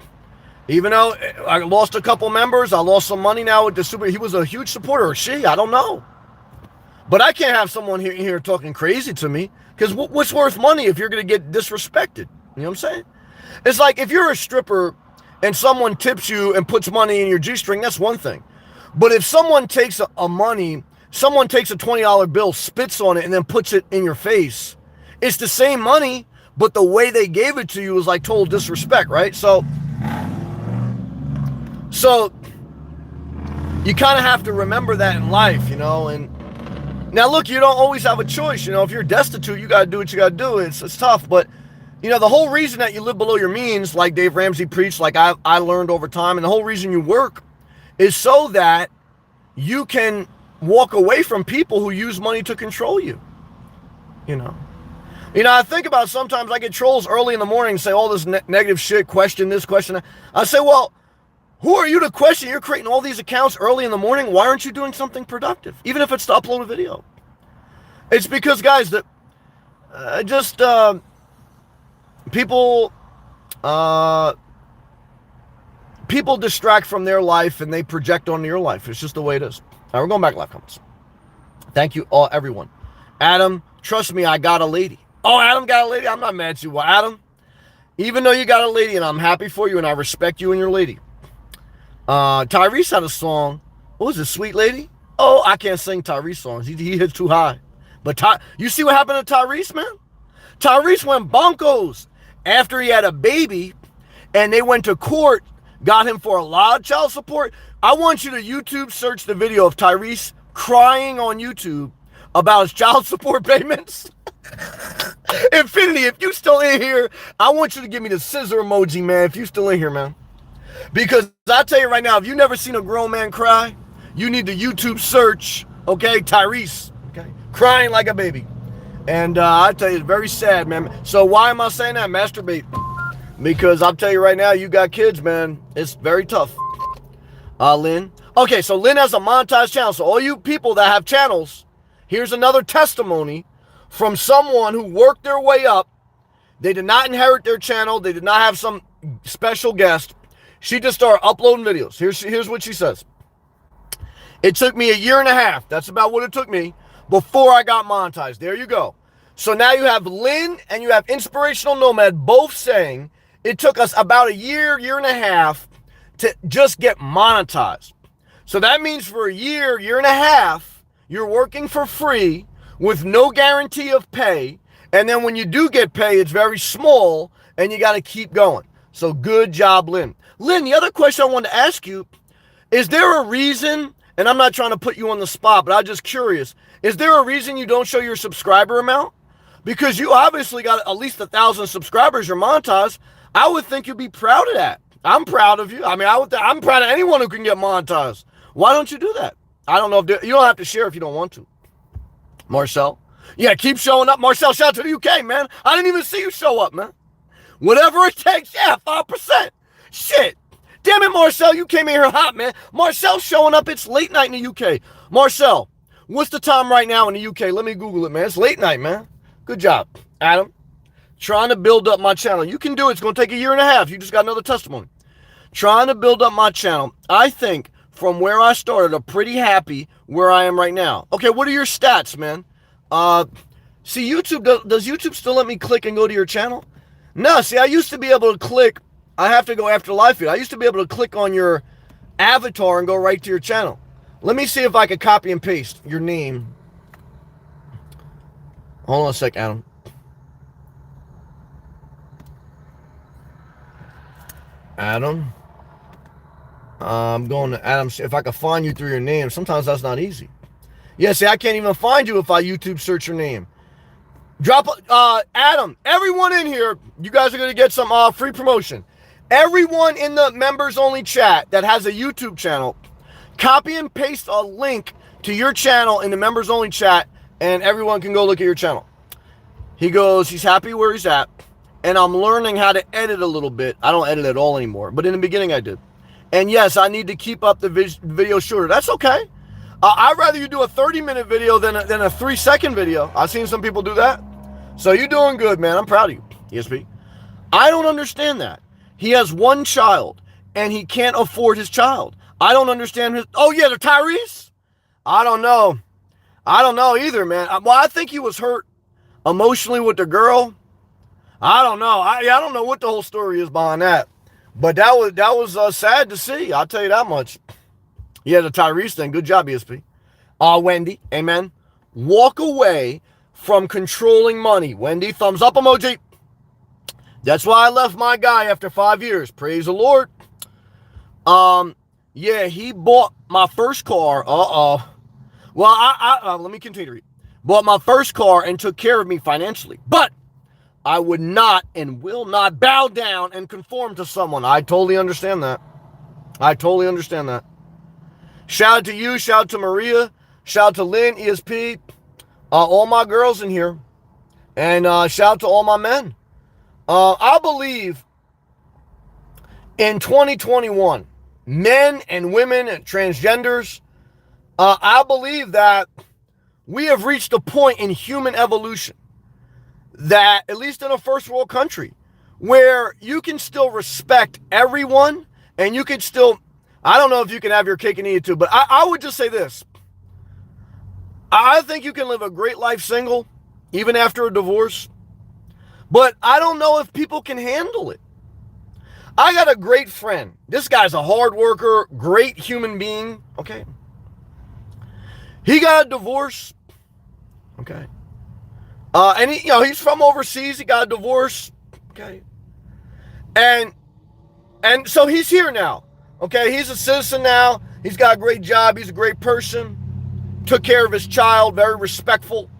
even though I lost a couple members, I lost some money now with the super. He was a huge supporter, or she, I don't know. But I can't have someone here talking crazy to me, because what's worth money if you're going to get disrespected? You know what I'm saying? It's like if you're a stripper and someone tips you and puts money in your G-string, that's one thing. But if someone takes someone takes a $20 bill, spits on it, and then puts it in your face, it's the same money, but the way they gave it to you is like total disrespect, right? So you kind of have to remember that in life, you know. And now look, you don't always have a choice, you know. If you're destitute, you got to do what you got to do. It's tough, but you know, the whole reason that you live below your means, like Dave Ramsey preached, like I learned over time, and the whole reason you work is so that you can walk away from people who use money to control you. You know, I think about sometimes I get trolls early in the morning, say all this negative shit, question this, question that. I say, well, who are you to question? You're creating all these accounts early in the morning. Why aren't you doing something productive? Even if it's to upload a video. It's because, guys, that people distract from their life and they project onto your life. It's just the way it is. All right, we're going back to live comments. Thank you all, everyone. Adam, trust me, I got a lady. Oh, Adam got a lady? I'm not mad at you. Well, Adam, even though you got a lady and I'm happy for you and I respect you and your lady. Tyrese had a song. What was it, Sweet Lady? Oh, I can't sing Tyrese songs. He hits too high. But you see what happened to Tyrese, man? Tyrese went bonkos after he had a baby and they went to court, got him for a lot of child support. I want you to YouTube search the video of Tyrese crying on YouTube about his child support payments. Infinity, if you still in here, I want you to give me the scissor emoji, man, if you still in here, man. Because I tell you right now, if you've never seen a grown man cry, you need to YouTube search, okay, Tyrese, okay, crying like a baby. And I tell you, it's very sad, man. So why am I saying that? Masturbate. Because I'll tell you right now, you got kids, man. It's very tough. Lynn. Okay, so Lynn has a monetized channel. So all you people that have channels, here's another testimony from someone who worked their way up. They did not inherit their channel. They did not have some special guest. She just started uploading videos. Here's what she says. It took me 1.5 years. That's about what it took me before I got monetized. There you go. So now you have Lynn and you have Inspirational Nomad both saying it took us about 1.5 years to just get monetized. So that means for 1.5 years, you're working for free with no guarantee of pay. And then when you do get pay, it's very small and you got to keep going. So good job, Lynn. Lynn, the other question I wanted to ask you, is there a reason, and I'm not trying to put you on the spot, but I'm just curious, is there a reason you don't show your subscriber amount? Because you obviously got at least 1,000 subscribers, you're monetized. I would think you'd be proud of that. I'm proud of you. I mean, I'm proud of anyone who can get monetized. Why don't you do that? I don't know if you don't have to share if you don't want to. Marcel? Yeah, keep showing up. Marcel, shout out to the UK, man. I didn't even see you show up, man. Whatever it takes, yeah, 5%. Shit. Damn it, Marcel, you came in here hot, man. Marcel's showing up. It's late night in the UK. Marcel, what's the time right now in the UK? Let me Google it, man. It's late night, man. Good job. Adam, trying to build up my channel. You can do it. It's going to take 1.5 years. You just got another testimony. Trying to build up my channel. I think from where I started, I'm pretty happy where I am right now. Okay, what are your stats, man? See, YouTube, does YouTube still let me click and go to your channel? No, see, I used to be able to click. I have to go after live feed. I used to be able to click on your avatar and go right to your channel. Let me see if I can copy and paste your name. Hold on a sec, Adam. Adam. I'm going to Adam. If I can find you through your name. Sometimes that's not easy. Yeah, see, I can't even find you if I YouTube search your name. Drop, Adam, everyone in here, you guys are going to get some free promotion. Everyone in the members only chat that has a YouTube channel, copy and paste a link to your channel in the members only chat and everyone can go look at your channel. He goes, he's happy where he's at, and I'm learning how to edit a little bit. I don't edit at all anymore, but in the beginning I did. And yes, I need to keep up the video shorter. That's okay. I'd rather you do a 30-minute video than a 3-second video. I've seen some people do that. So you're doing good, man. I'm proud of you, ESP. I don't understand that. He has one child, and he can't afford his child. I don't understand his... Oh, yeah, the Tyrese? I don't know. I don't know either, man. Well, I think he was hurt emotionally with the girl. I don't know. I don't know what the whole story is behind that. But that was sad to see. I'll tell you that much. Yeah, the Tyrese thing. Good job, ESP. Wendy, amen. Walk away from controlling money. Wendy, thumbs up emoji. That's why I left my guy after 5 years. Praise the Lord. Yeah, he bought my first car. Well, let me continue to read. Bought my first car and took care of me financially. But I would not and will not bow down and conform to someone. I totally understand that. I totally understand that. Shout out to you. Shout out to Maria. Shout out to Lynn, ESP. All my girls in here. And shout out to all my men. I believe in 2021, men and women and transgenders, I believe that we have reached a point in human evolution that, at least in a first world country, where you can still respect everyone and you can still, I don't know if you can have your cake and eat it too, but I would just say this. I think you can live a great life single, even after a divorce, but I don't know if people can handle it. I got a great friend. This guy's a hard worker, great human being, okay? He got a divorce, okay? And he's from overseas. He got a divorce, okay? And so he's here now, okay? He's a citizen now. He's got a great job. He's a great person. Took care of his child, very respectful.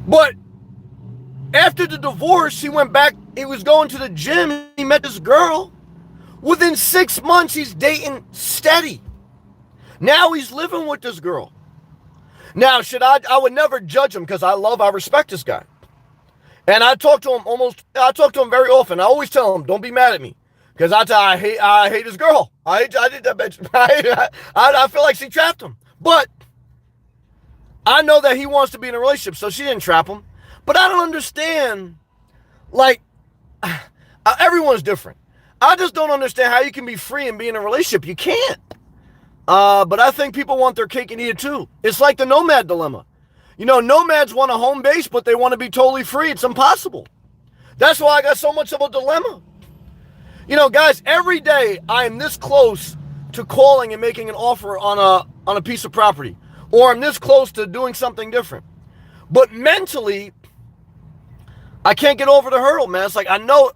But after the divorce, he went back. He was going to the gym. He met this girl. Within 6 months, he's dating steady. Now he's living with this girl. Now, I would never judge him because I respect this guy. And I talk to him very often. I always tell him, don't be mad at me. Because I hate this girl. I did that bitch. I feel like she trapped him. But I know that he wants to be in a relationship, so she didn't trap him. But I don't understand, like, everyone's different. I just don't understand how you can be free and be in a relationship. You can't. But I think people want their cake and eat it too. It's like the nomad dilemma. Nomads want a home base, but they want to be totally free. It's impossible. That's why I got so much of a dilemma. Guys, every day I am this close to calling and making an offer on a piece of property. Or I'm this close to doing something different. But mentally, I can't get over the hurdle, man. It's like, I know,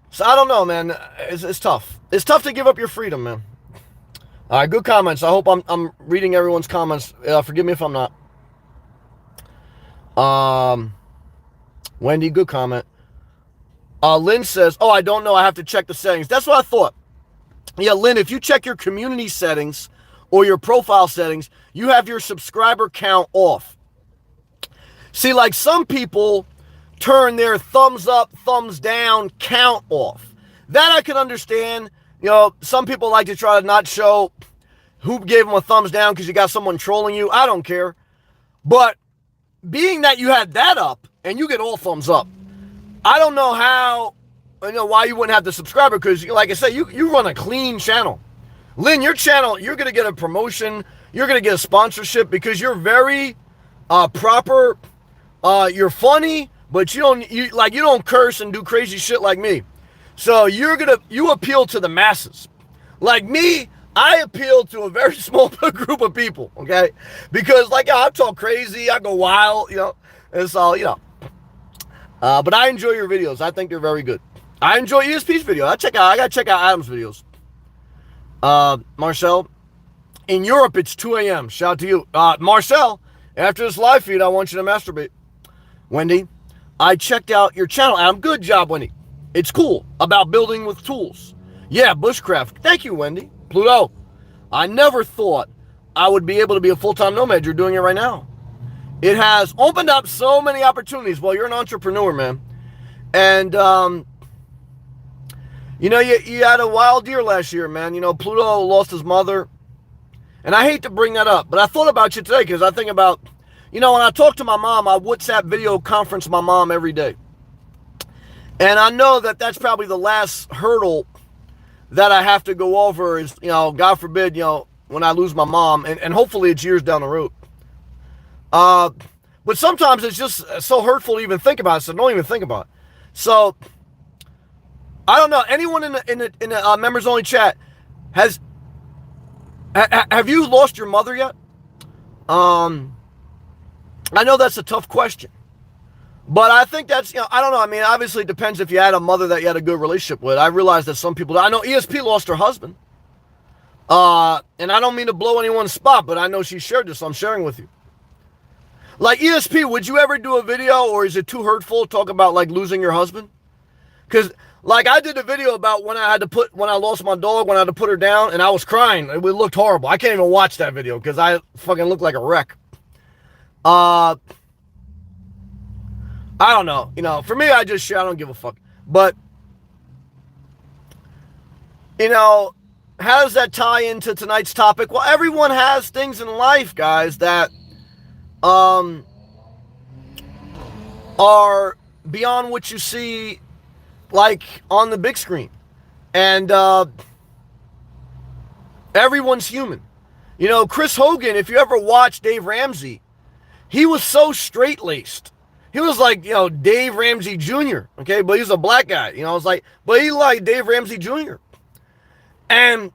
so I don't know, man. It's tough. It's tough to give up your freedom, man. All right, good comments. I hope I'm reading everyone's comments. Forgive me if I'm not. Wendy, good comment. Lynn says, I don't know. I have to check the settings. That's what I thought. Yeah, Lynn, if you check your community settings or your profile settings, you have your subscriber count off. See, like some people turn their thumbs up, thumbs down count off. That I can understand. Some people like to try to not show who gave them a thumbs down because you got someone trolling you. I don't care. But being that you had that up and you get all thumbs up, I don't know why you wouldn't have the subscriber, because like I said, you run a clean channel. Lynn, your channel, you're going to get a promotion. You're going to get a sponsorship because you're very proper. You're funny, but you don't curse and do crazy shit like me. So you appeal to the masses. Like me, I appeal to a very small group of people, okay? Because I talk crazy, I go wild, it's all, but I enjoy your videos. I think they're very good. I enjoy ESP's video. I gotta check out Adam's videos. Marcel, in Europe, it's 2 a.m. Shout out to you. Marcel, after this live feed, I want you to masturbate. Wendy, I checked out your channel, Adam. Good job, Wendy. It's cool. About building with tools. Yeah, bushcraft. Thank you, Wendy. Pluto, I never thought I would be able to be a full-time nomad. You're doing it right now. It has opened up so many opportunities. Well, you're an entrepreneur, man. And, you know, you had a wild year last year, man. You know, Pluto lost his mother. And I hate to bring that up, but I thought about you today because I think about, you know, when I talk to my mom, I WhatsApp video conference my mom every day. And I know that that's probably the last hurdle that I have to go over is, you know, God forbid, you know, when I lose my mom, and hopefully it's years down the road. But sometimes it's just so hurtful to even think about it, so don't even think about it. So, I don't know, anyone in the members only chat, have you lost your mother yet? I know that's a tough question. But I think that's, you know, I don't know. I mean, obviously it depends if you had a mother that you had a good relationship with. I realize that some people, I know ESP lost her husband. And I don't mean to blow anyone's spot, but I know she shared this, so I'm sharing with you. Like, ESP, would you ever do a video, or is it too hurtful to talk about, like, losing your husband? Because, like, I did a video about when I lost my dog, when I had to put her down, and I was crying. It looked horrible. I can't even watch that video because I fucking looked like a wreck. I don't know. You know, for me, I just share. I don't give a fuck. But, you know, how does that tie into tonight's topic? Well, everyone has things in life, guys, that are beyond what you see, like, on the big screen. And everyone's human. You know, Chris Hogan, if you ever watched Dave Ramsey, he was so straight-laced. He was like, you know, Dave Ramsey Jr., okay? But he's a black guy, you know? I was like, but he liked Dave Ramsey Jr. And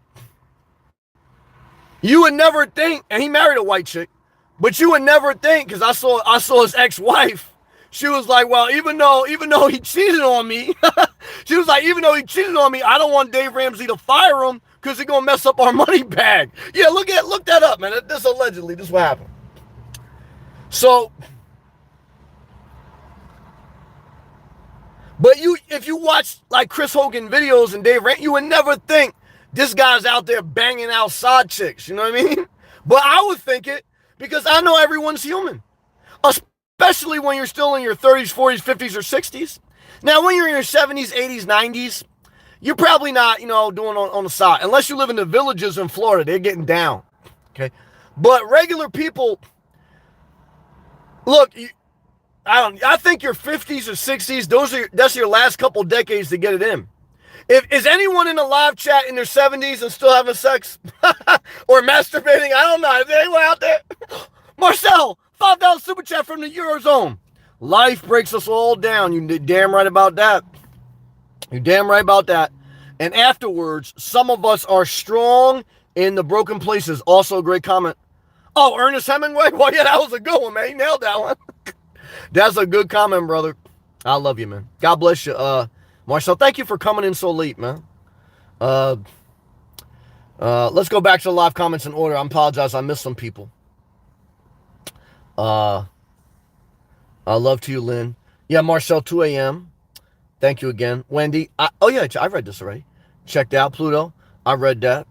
you would never think, and he married a white chick, but you would never think, because I saw his ex-wife. She was like, well, even though he cheated on me, she was like, even though he cheated on me, I don't want Dave Ramsey to fire him because he's going to mess up our money bag. Yeah, look that up, man. This allegedly, this is what happened. So, but if you watch like Chris Hogan videos and Dave Ramsey, you would never think this guy's out there banging out side chicks. You know what I mean? But I would think it because I know everyone's human, especially when you're still in your 30s, 40s, 50s, or 60s. Now, when you're in your 70s, 80s, 90s, you're probably not, you know, doing on the side. Unless you live in the villages in Florida, they're getting down. Okay, but regular people, look. I think your 50s or 60s, that's your last couple decades to get it in. Is anyone in the live chat in their 70s and still having sex? Or masturbating? I don't know. Is there anyone out there? Marcel, $5 super chat from the Eurozone. Life breaks us all down. You're damn right about that. You're damn right about that. And afterwards, some of us are strong in the broken places. Also a great comment. Oh, Ernest Hemingway? Well, yeah, that was a good one, man. He nailed that one. That's a good comment, brother. I love you, man. God bless you. Marcel, thank you for coming in so late, man. Let's go back to the live comments in order. I apologize. I missed some people. Love to you, Lynn. Yeah, Marcel, 2 a.m. Thank you again. Wendy. Oh, yeah, I read this already. Checked out Pluto. I read that.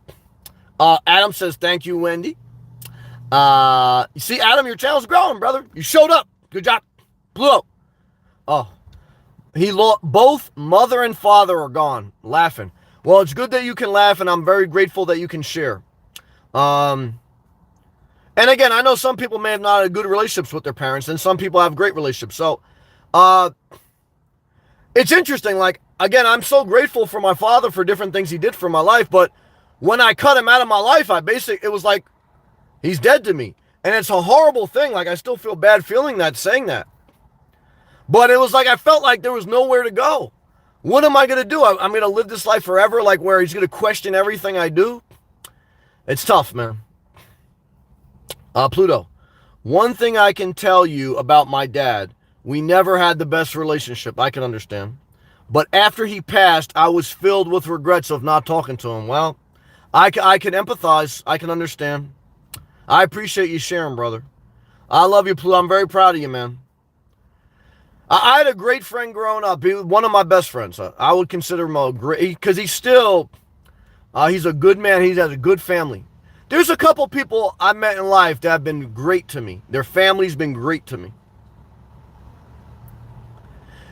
Adam says, thank you, Wendy. You see, Adam, your channel's growing, brother. You showed up. Good job. Pluto. Oh. He lost. Both mother and father are gone. Laughing. Well, it's good that you can laugh, and I'm very grateful that you can share. And again, I know some people may have not had good relationships with their parents, and some people have great relationships. So, it's interesting. Like, again, I'm so grateful for my father for different things he did for my life, but when I cut him out of my life, it was like, he's dead to me. And it's a horrible thing. Like, I still feel bad saying that. But it was like, I felt like there was nowhere to go. What am I going to do? I'm going to live this life forever, like where he's going to question everything I do? It's tough, man. Pluto. One thing I can tell you about my dad, we never had the best relationship. I can understand. But after he passed, I was filled with regrets of not talking to him. Well, I can empathize. I can understand. I appreciate you sharing, brother. I love you, Pluto. I'm very proud of you, man. I had a great friend growing up. He was one of my best friends. I would consider him a great, because he's a good man. He has a good family. There's a couple people I met in life that have been great to me. Their family's been great to me.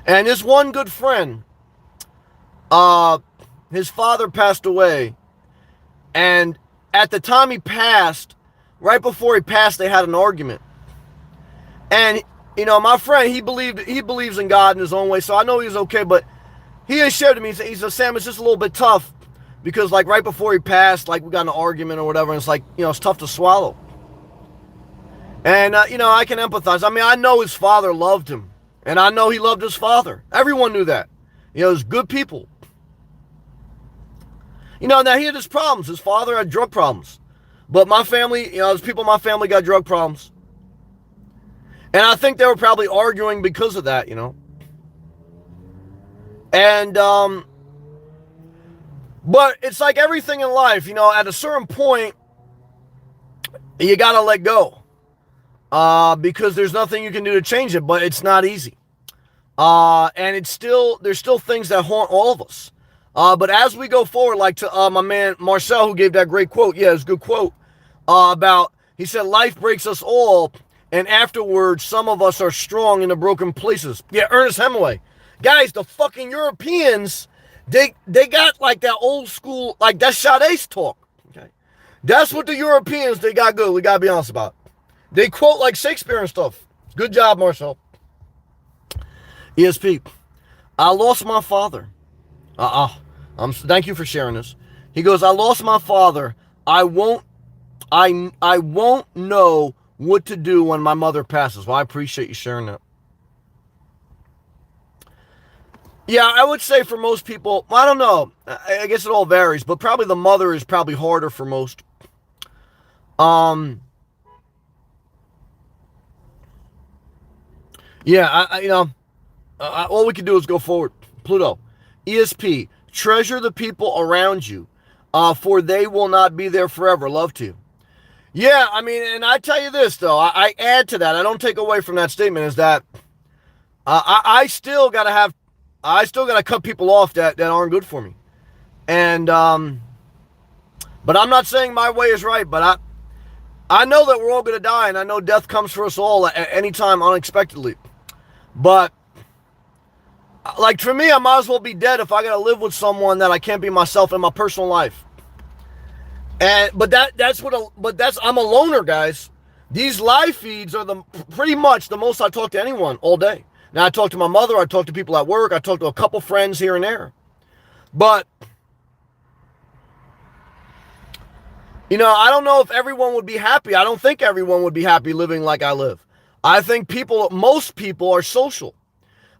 And this one good friend, his father passed away. And at the time he passed, right before he passed, they had an argument. And, my friend, he believes in God in his own way, so I know he's okay, but he has shared to me, he said, Sam, it's just a little bit tough because, like, right before he passed, like, we got in an argument or whatever, and it's like, it's tough to swallow. And, I can empathize. I mean, I know his father loved him, and I know he loved his father. Everyone knew that. It was good people. Now he had his problems. His father had drug problems. But my family, there's people in my family got drug problems. And I think they were probably arguing because of that, And, but it's like everything in life, at a certain point, you got to let go. Because there's nothing you can do to change it, but it's not easy. And there's still things that haunt all of us. But as we go forward, like to my man Marcel, who gave that great quote, it's a good quote, he said, life breaks us all, and afterwards, some of us are strong in the broken places. Yeah, Ernest Hemingway. Guys, the fucking Europeans, they got like that old school, like that Sade's talk. Okay, that's what the Europeans, they got good. We gotta be honest about it. They quote like Shakespeare and stuff. Good job, Marcel. ESP. I lost my father. Thank you for sharing this. He goes, I lost my father. I won't know what to do when my mother passes. Well, I appreciate you sharing that. Yeah, I would say for most people, I don't know. I guess it all varies, but probably the mother is probably harder for most. Yeah, all we can do is go forward. Pluto. ESP. Treasure the people around you, for they will not be there forever. Love to you. Yeah, I mean, and I tell you this, though. I add to that. I don't take away from that statement, is that I still got to cut people off that aren't good for me. And, but I'm not saying my way is right, but I know that we're all going to die, and I know death comes for us all at any time unexpectedly. But, like, for me, I might as well be dead if I got to live with someone that I can't be myself in my personal life. But I'm a loner, guys. These live feeds are pretty much the most I talk to anyone all day. Now, I talk to my mother, I talk to people at work, I talk to a couple friends here and there. But, I don't know if everyone would be happy. I don't think everyone would be happy living like I live. I think most people are social.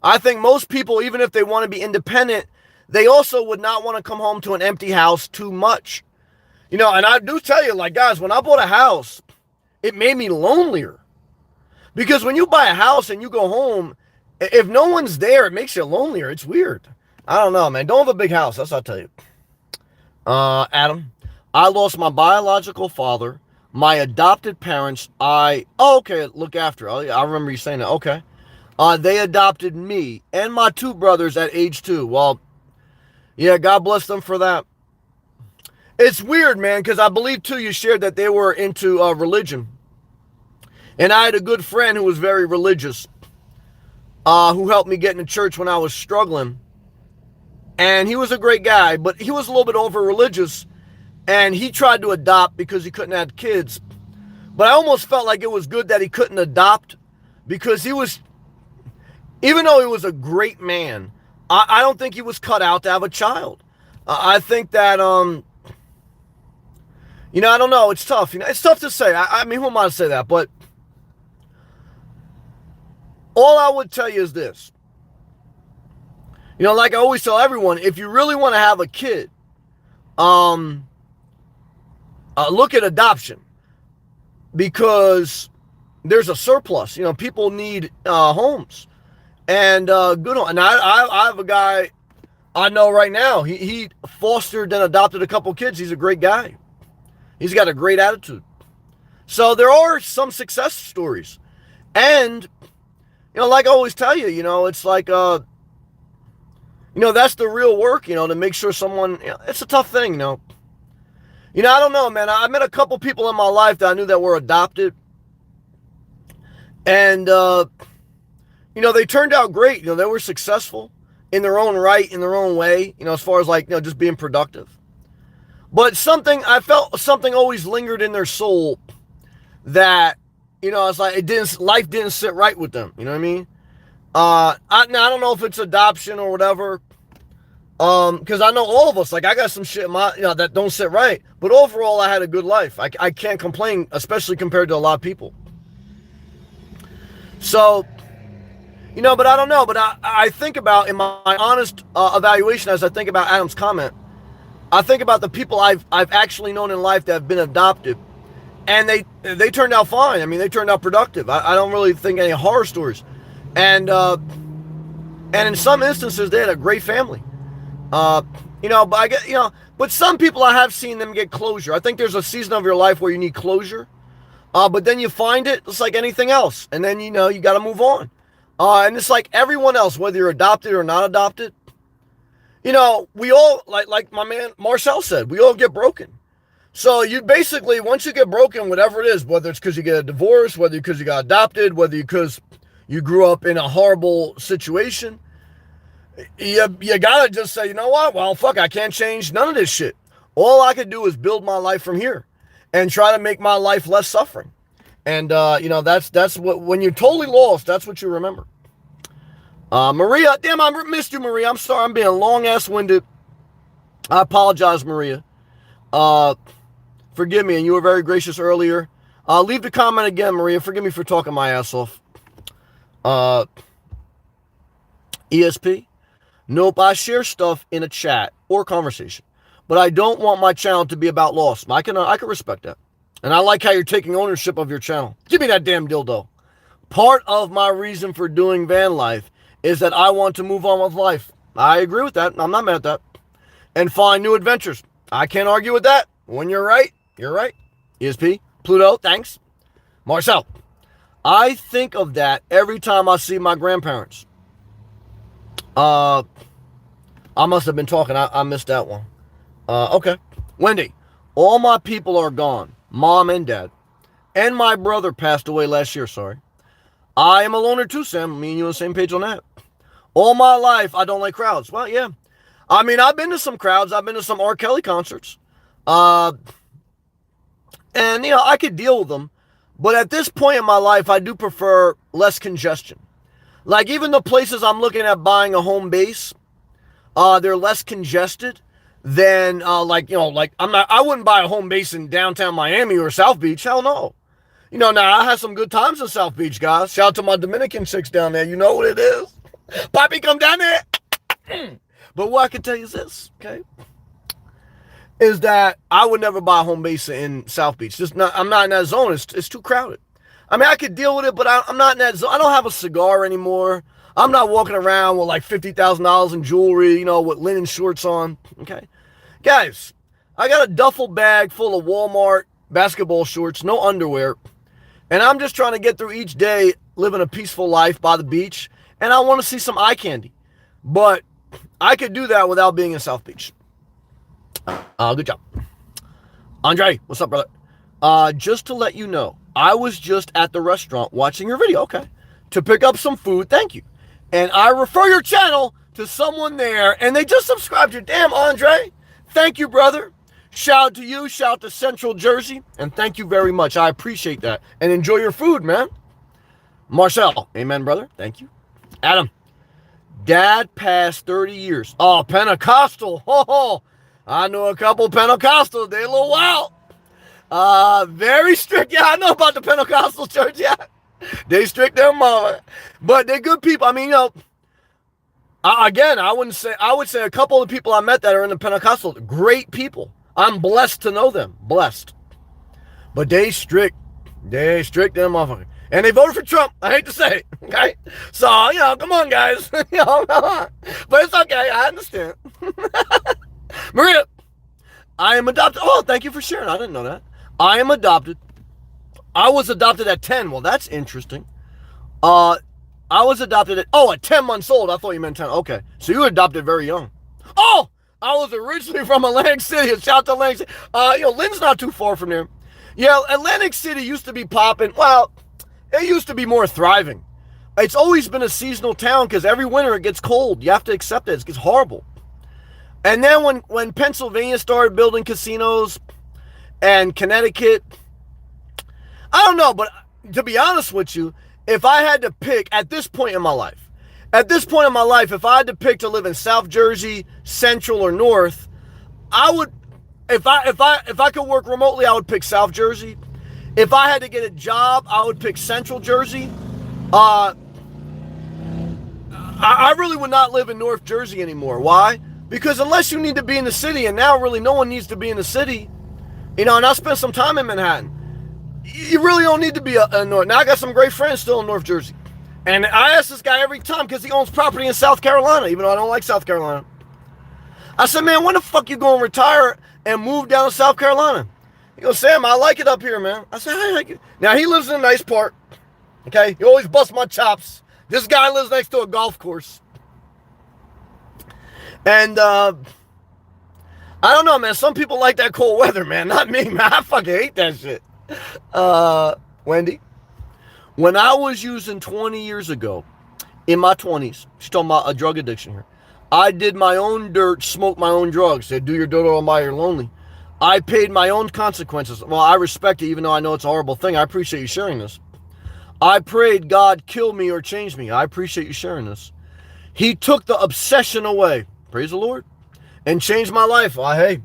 I think most people, even if they want to be independent, they also would not want to come home to an empty house too much. And I do tell you, like, guys, when I bought a house, it made me lonelier. Because when you buy a house and you go home, if no one's there, it makes you lonelier. It's weird. I don't know, man. Don't have a big house. That's what I'll tell you. Adam, I lost my biological father, my adopted parents. Okay, look after. I remember you saying that. Okay. They adopted me and my two brothers at age 2. Well, yeah, God bless them for that. It's weird, man, because I believe, too, you shared that they were into religion. And I had a good friend who was very religious, who helped me get into church when I was struggling. And he was a great guy, but he was a little bit over-religious, and he tried to adopt because he couldn't have kids. But I almost felt like it was good that he couldn't adopt, because even though he was a great man, I don't think he was cut out to have a child. I think that, I don't know. It's tough. It's tough to say. I mean, who am I to say that? But all I would tell you is this. Like I always tell everyone, if you really want to have a kid, look at adoption, because there's a surplus. People need homes, and good on. And I have a guy I know right now. He fostered and adopted a couple kids. He's a great guy. He's got a great attitude. So there are some success stories. And, like I always tell you, it's like, that's the real work, to make sure someone, it's a tough thing, I don't know, man. I met a couple people in my life that I knew that were adopted. And, they turned out great. They were successful in their own right, in their own way, as far as like, just being productive. But I felt something always lingered in their soul that, it's like life didn't sit right with them. You know what I mean? I don't know if it's adoption or whatever. Because I know all of us, like I got some shit in that don't sit right. But overall, I had a good life. I can't complain, especially compared to a lot of people. So, but I don't know. But I think about, in my honest evaluation, as I think about Adam's comment, I think about the people I've actually known in life that have been adopted, and they turned out fine. I mean, they turned out productive. I don't really think any horror stories, and in some instances they had a great family. But I get, but some people I have seen them get closure. I think there's a season of your life where you need closure, but then you find it. It's like anything else, and then you got to move on. And it's like everyone else, whether you're adopted or not adopted. We all, like my man Marcel said, we all get broken. So you basically, once you get broken, whatever it is, whether it's because you get a divorce, whether because you got adopted, whether because you grew up in a horrible situation, you gotta just say, you know what? Well, fuck, I can't change none of this shit. All I could do is build my life from here and try to make my life less suffering. And, that's what, when you're totally lost, that's what you remember. Maria, damn, I missed you, Maria. I'm sorry, I'm being long-ass-winded. I apologize, Maria. Forgive me, and you were very gracious earlier. Leave the comment again, Maria. Forgive me for talking my ass off. ESP? Nope, I share stuff in a chat or conversation, but I don't want my channel to be about loss. I can respect that. And I like how you're taking ownership of your channel. Give me that damn dildo. Part of my reason for doing van life is that I want to move on with life. I agree with that. I'm not mad at that. And find new adventures. I can't argue with that. When you're right, you're right. ESP, Pluto, thanks. Marcel, I think of that every time I see my grandparents. I must have been talking. I missed that one. Okay. Wendy, all my people are gone. Mom and dad. And my brother passed away last year, sorry. I am a loner too, Sam. Me and you on the same page on that. All my life, I don't like crowds. Well, yeah. I mean, I've been to some crowds. I've been to some R. Kelly concerts. And, I could deal with them. But at this point in my life, I do prefer less congestion. Like, even the places I'm looking at buying a home base, they're less congested than, I wouldn't buy a home base in downtown Miami or South Beach. Hell no. Now I had some good times in South Beach, guys. Shout out to my Dominican chicks down there. You know what it is. Poppy, come down there. But what I can tell you is this, okay? Is that I would never buy a home base in South Beach. I'm not in that zone. It's too crowded. I mean, I could deal with it, but I'm not in that zone. I don't have a cigar anymore. I'm not walking around with like $50,000 in jewelry, with linen shorts on. Okay. Guys, I got a duffel bag full of Walmart basketball shorts, no underwear. And I'm just trying to get through each day living a peaceful life by the beach. And I want to see some eye candy. But I could do that without being in South Beach. Good job. Andre, what's up, brother? Just to let you know, I was just at the restaurant watching your video, okay, to pick up some food. Thank you. And I refer your channel to someone there, and they just subscribed to you. Damn, Andre. Thank you, brother. Shout out to you. Shout out to Central Jersey. And thank you very much. I appreciate that. And enjoy your food, man. Marcel. Amen, brother. Thank you. Adam. Dad passed 30 years. Oh, Pentecostal. Oh, I know a couple Pentecostals. They a little wild. Very strict. Yeah, I know about the Pentecostal church. Yeah. They strict their mama. But they're good people. I mean, again, I would say a couple of people I met that are in the Pentecostal, great people. I'm blessed to know them. Blessed. But they strict. They strict them motherfuckers. And they voted for Trump. I hate to say it. Okay? So, come on, guys. But it's okay. I understand. Maria, I am adopted. Oh, thank you for sharing. I didn't know that. I am adopted. I was adopted at 10. Well, that's interesting. I was adopted at 10 months old. I thought you meant 10. Okay. So you were adopted very young. Oh, I was originally from Atlantic City. Shout out to Atlantic City. Lynn's not too far from there. Yeah, Atlantic City used to be popping. Well, it used to be more thriving. It's always been a seasonal town because every winter it gets cold. You have to accept it. It's horrible. And then when Pennsylvania started building casinos and Connecticut, I don't know, but to be honest with you, if I had to pick at this point in my life, if I had to pick to live in South Jersey, Central, or North, I would, if I could work remotely, I would pick South Jersey. If I had to get a job, I would pick Central Jersey. I really would not live in North Jersey anymore. Why? Because unless you need to be in the city, and now really no one needs to be in the city, and I spent some time in Manhattan. You really don't need to be a North. Now I got some great friends still in North Jersey. And I ask this guy every time because he owns property in South Carolina, even though I don't like South Carolina. I said, man, when the fuck you going to retire and move down to South Carolina? He goes, Sam, I like it up here, man. I said, I like it. Now, he lives in a nice part. Okay? He always busts my chops. This guy lives next to a golf course. And, I don't know, man. Some people like that cold weather, man. Not me, man. I fucking hate that shit. Wendy, when I was using 20 years ago, in my 20s, she's talking about a drug addiction here. I did my own dirt, smoked my own drugs. Said, do your dirt or you're lonely. I paid my own consequences. Well, I respect it, even though I know it's a horrible thing. I appreciate you sharing this. I prayed, God, kill me or change me. I appreciate you sharing this. He took the obsession away. Praise the Lord. And changed my life. Hey,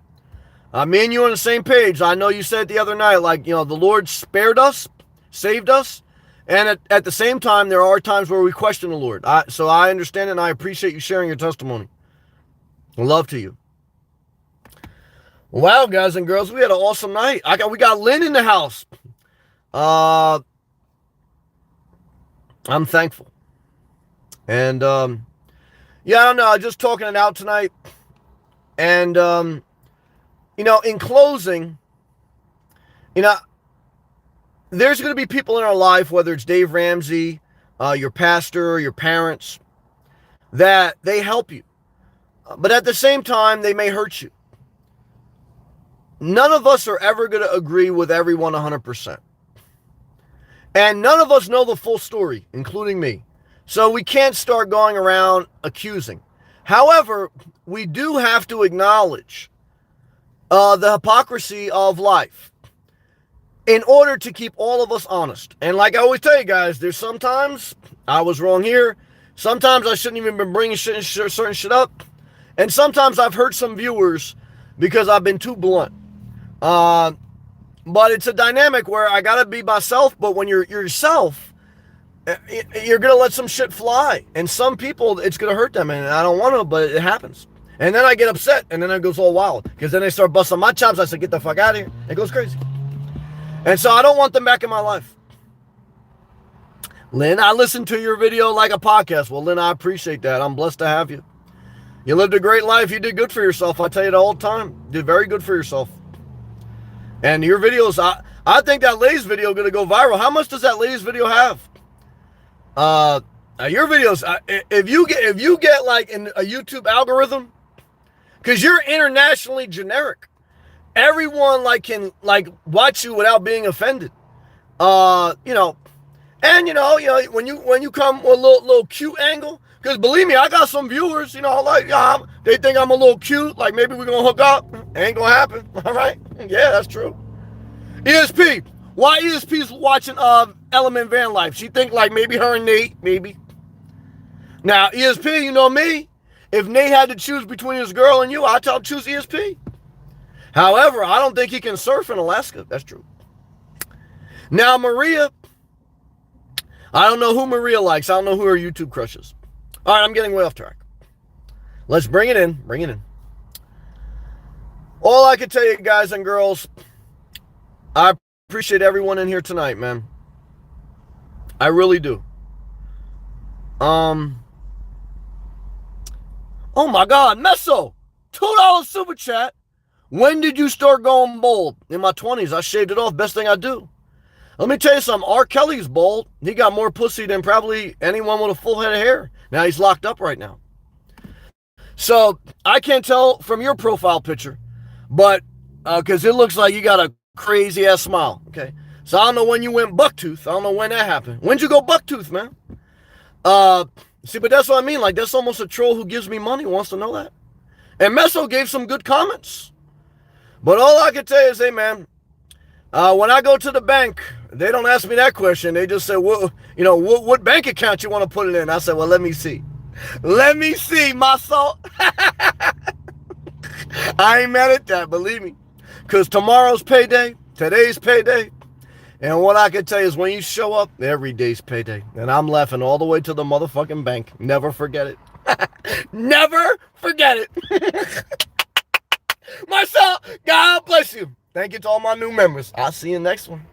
me and you on the same page. I know you said the other night, the Lord spared us, saved us. And at the same time, there are times where we question the Lord. So I understand it, and I appreciate you sharing your testimony. Love to you. Wow, guys and girls, we had an awesome night. We got Lynn in the house. I'm thankful. And, I don't know. I'm just talking it out tonight. And, in closing, there's going to be people in our life, whether it's Dave Ramsey, your pastor, your parents, that they help you. But at the same time, they may hurt you. None of us are ever going to agree with everyone 100%. And none of us know the full story, including me. So we can't start going around accusing. However, we do have to acknowledge the hypocrisy of life in order to keep all of us honest. And like I always tell you guys, there's sometimes I was wrong here. Sometimes I shouldn't even been bringing certain shit up. And sometimes I've hurt some viewers because I've been too blunt. But it's a dynamic where I got to be myself. But when you're yourself, you're going to let some shit fly. And some people, it's going to hurt them. And I don't want to, but it happens. And then I get upset. And then it goes all wild. Because then they start busting my chops. I said, get the fuck out of here. It goes crazy. And so I don't want them back in my life. Lynn, I listened to your video like a podcast. Well, Lynn, I appreciate that. I'm blessed to have you. You lived a great life. You did good for yourself. I tell you that all the time. You did very good for yourself. And your videos, I think that lady's video going to go viral. How much does that lady's video have? Your videos, if you get like in a YouTube algorithm, because you're internationally generic, everyone can watch you without being offended. And when you come with a little cute angle, because believe me, I got some viewers, they think I'm a little cute, like maybe we're gonna hook up. Ain't gonna happen. All right? Yeah, that's true. ESP, why ESP's watching Element Van Life? She think like maybe her and Nate, maybe. Now, ESP, you know me. If Nate had to choose between his girl and you, I'd tell him choose ESP. However, I don't think he can surf in Alaska. That's true. Now, Maria, I don't know who Maria likes. I don't know who her YouTube crush is. All right, I'm getting way off track. Let's bring it in. Bring it in. All I can tell you, guys and girls, I appreciate everyone in here tonight, man. I really do. Oh my God, Meso, $2 super chat. When did you start going bald? In my 20s, I shaved it off. Best thing I do. Let me tell you something. R. Kelly's bald. He got more pussy than probably anyone with a full head of hair. Now he's locked up right now. So I can't tell from your profile picture, but because it looks like you got a crazy ass smile. Okay. So I don't know when you went bucktooth. I don't know when that happened. When'd you go bucktooth, man? Uh, See, but that's what I mean. Like, that's almost a troll who gives me money wants to know that. And Meso gave some good comments. But all I can tell you is, hey, man, when I go to the bank, they don't ask me that question. They just say, well, what bank account you want to put it in? I said, well, let me see. Let me see, Maso. I ain't mad at that, believe me. Because tomorrow's payday, today's payday. And what I can tell you is when you show up, every day's payday. And I'm laughing all the way to the motherfucking bank. Never forget it. Never forget it. Marcel, God bless you. Thank you to all my new members. I'll see you next one.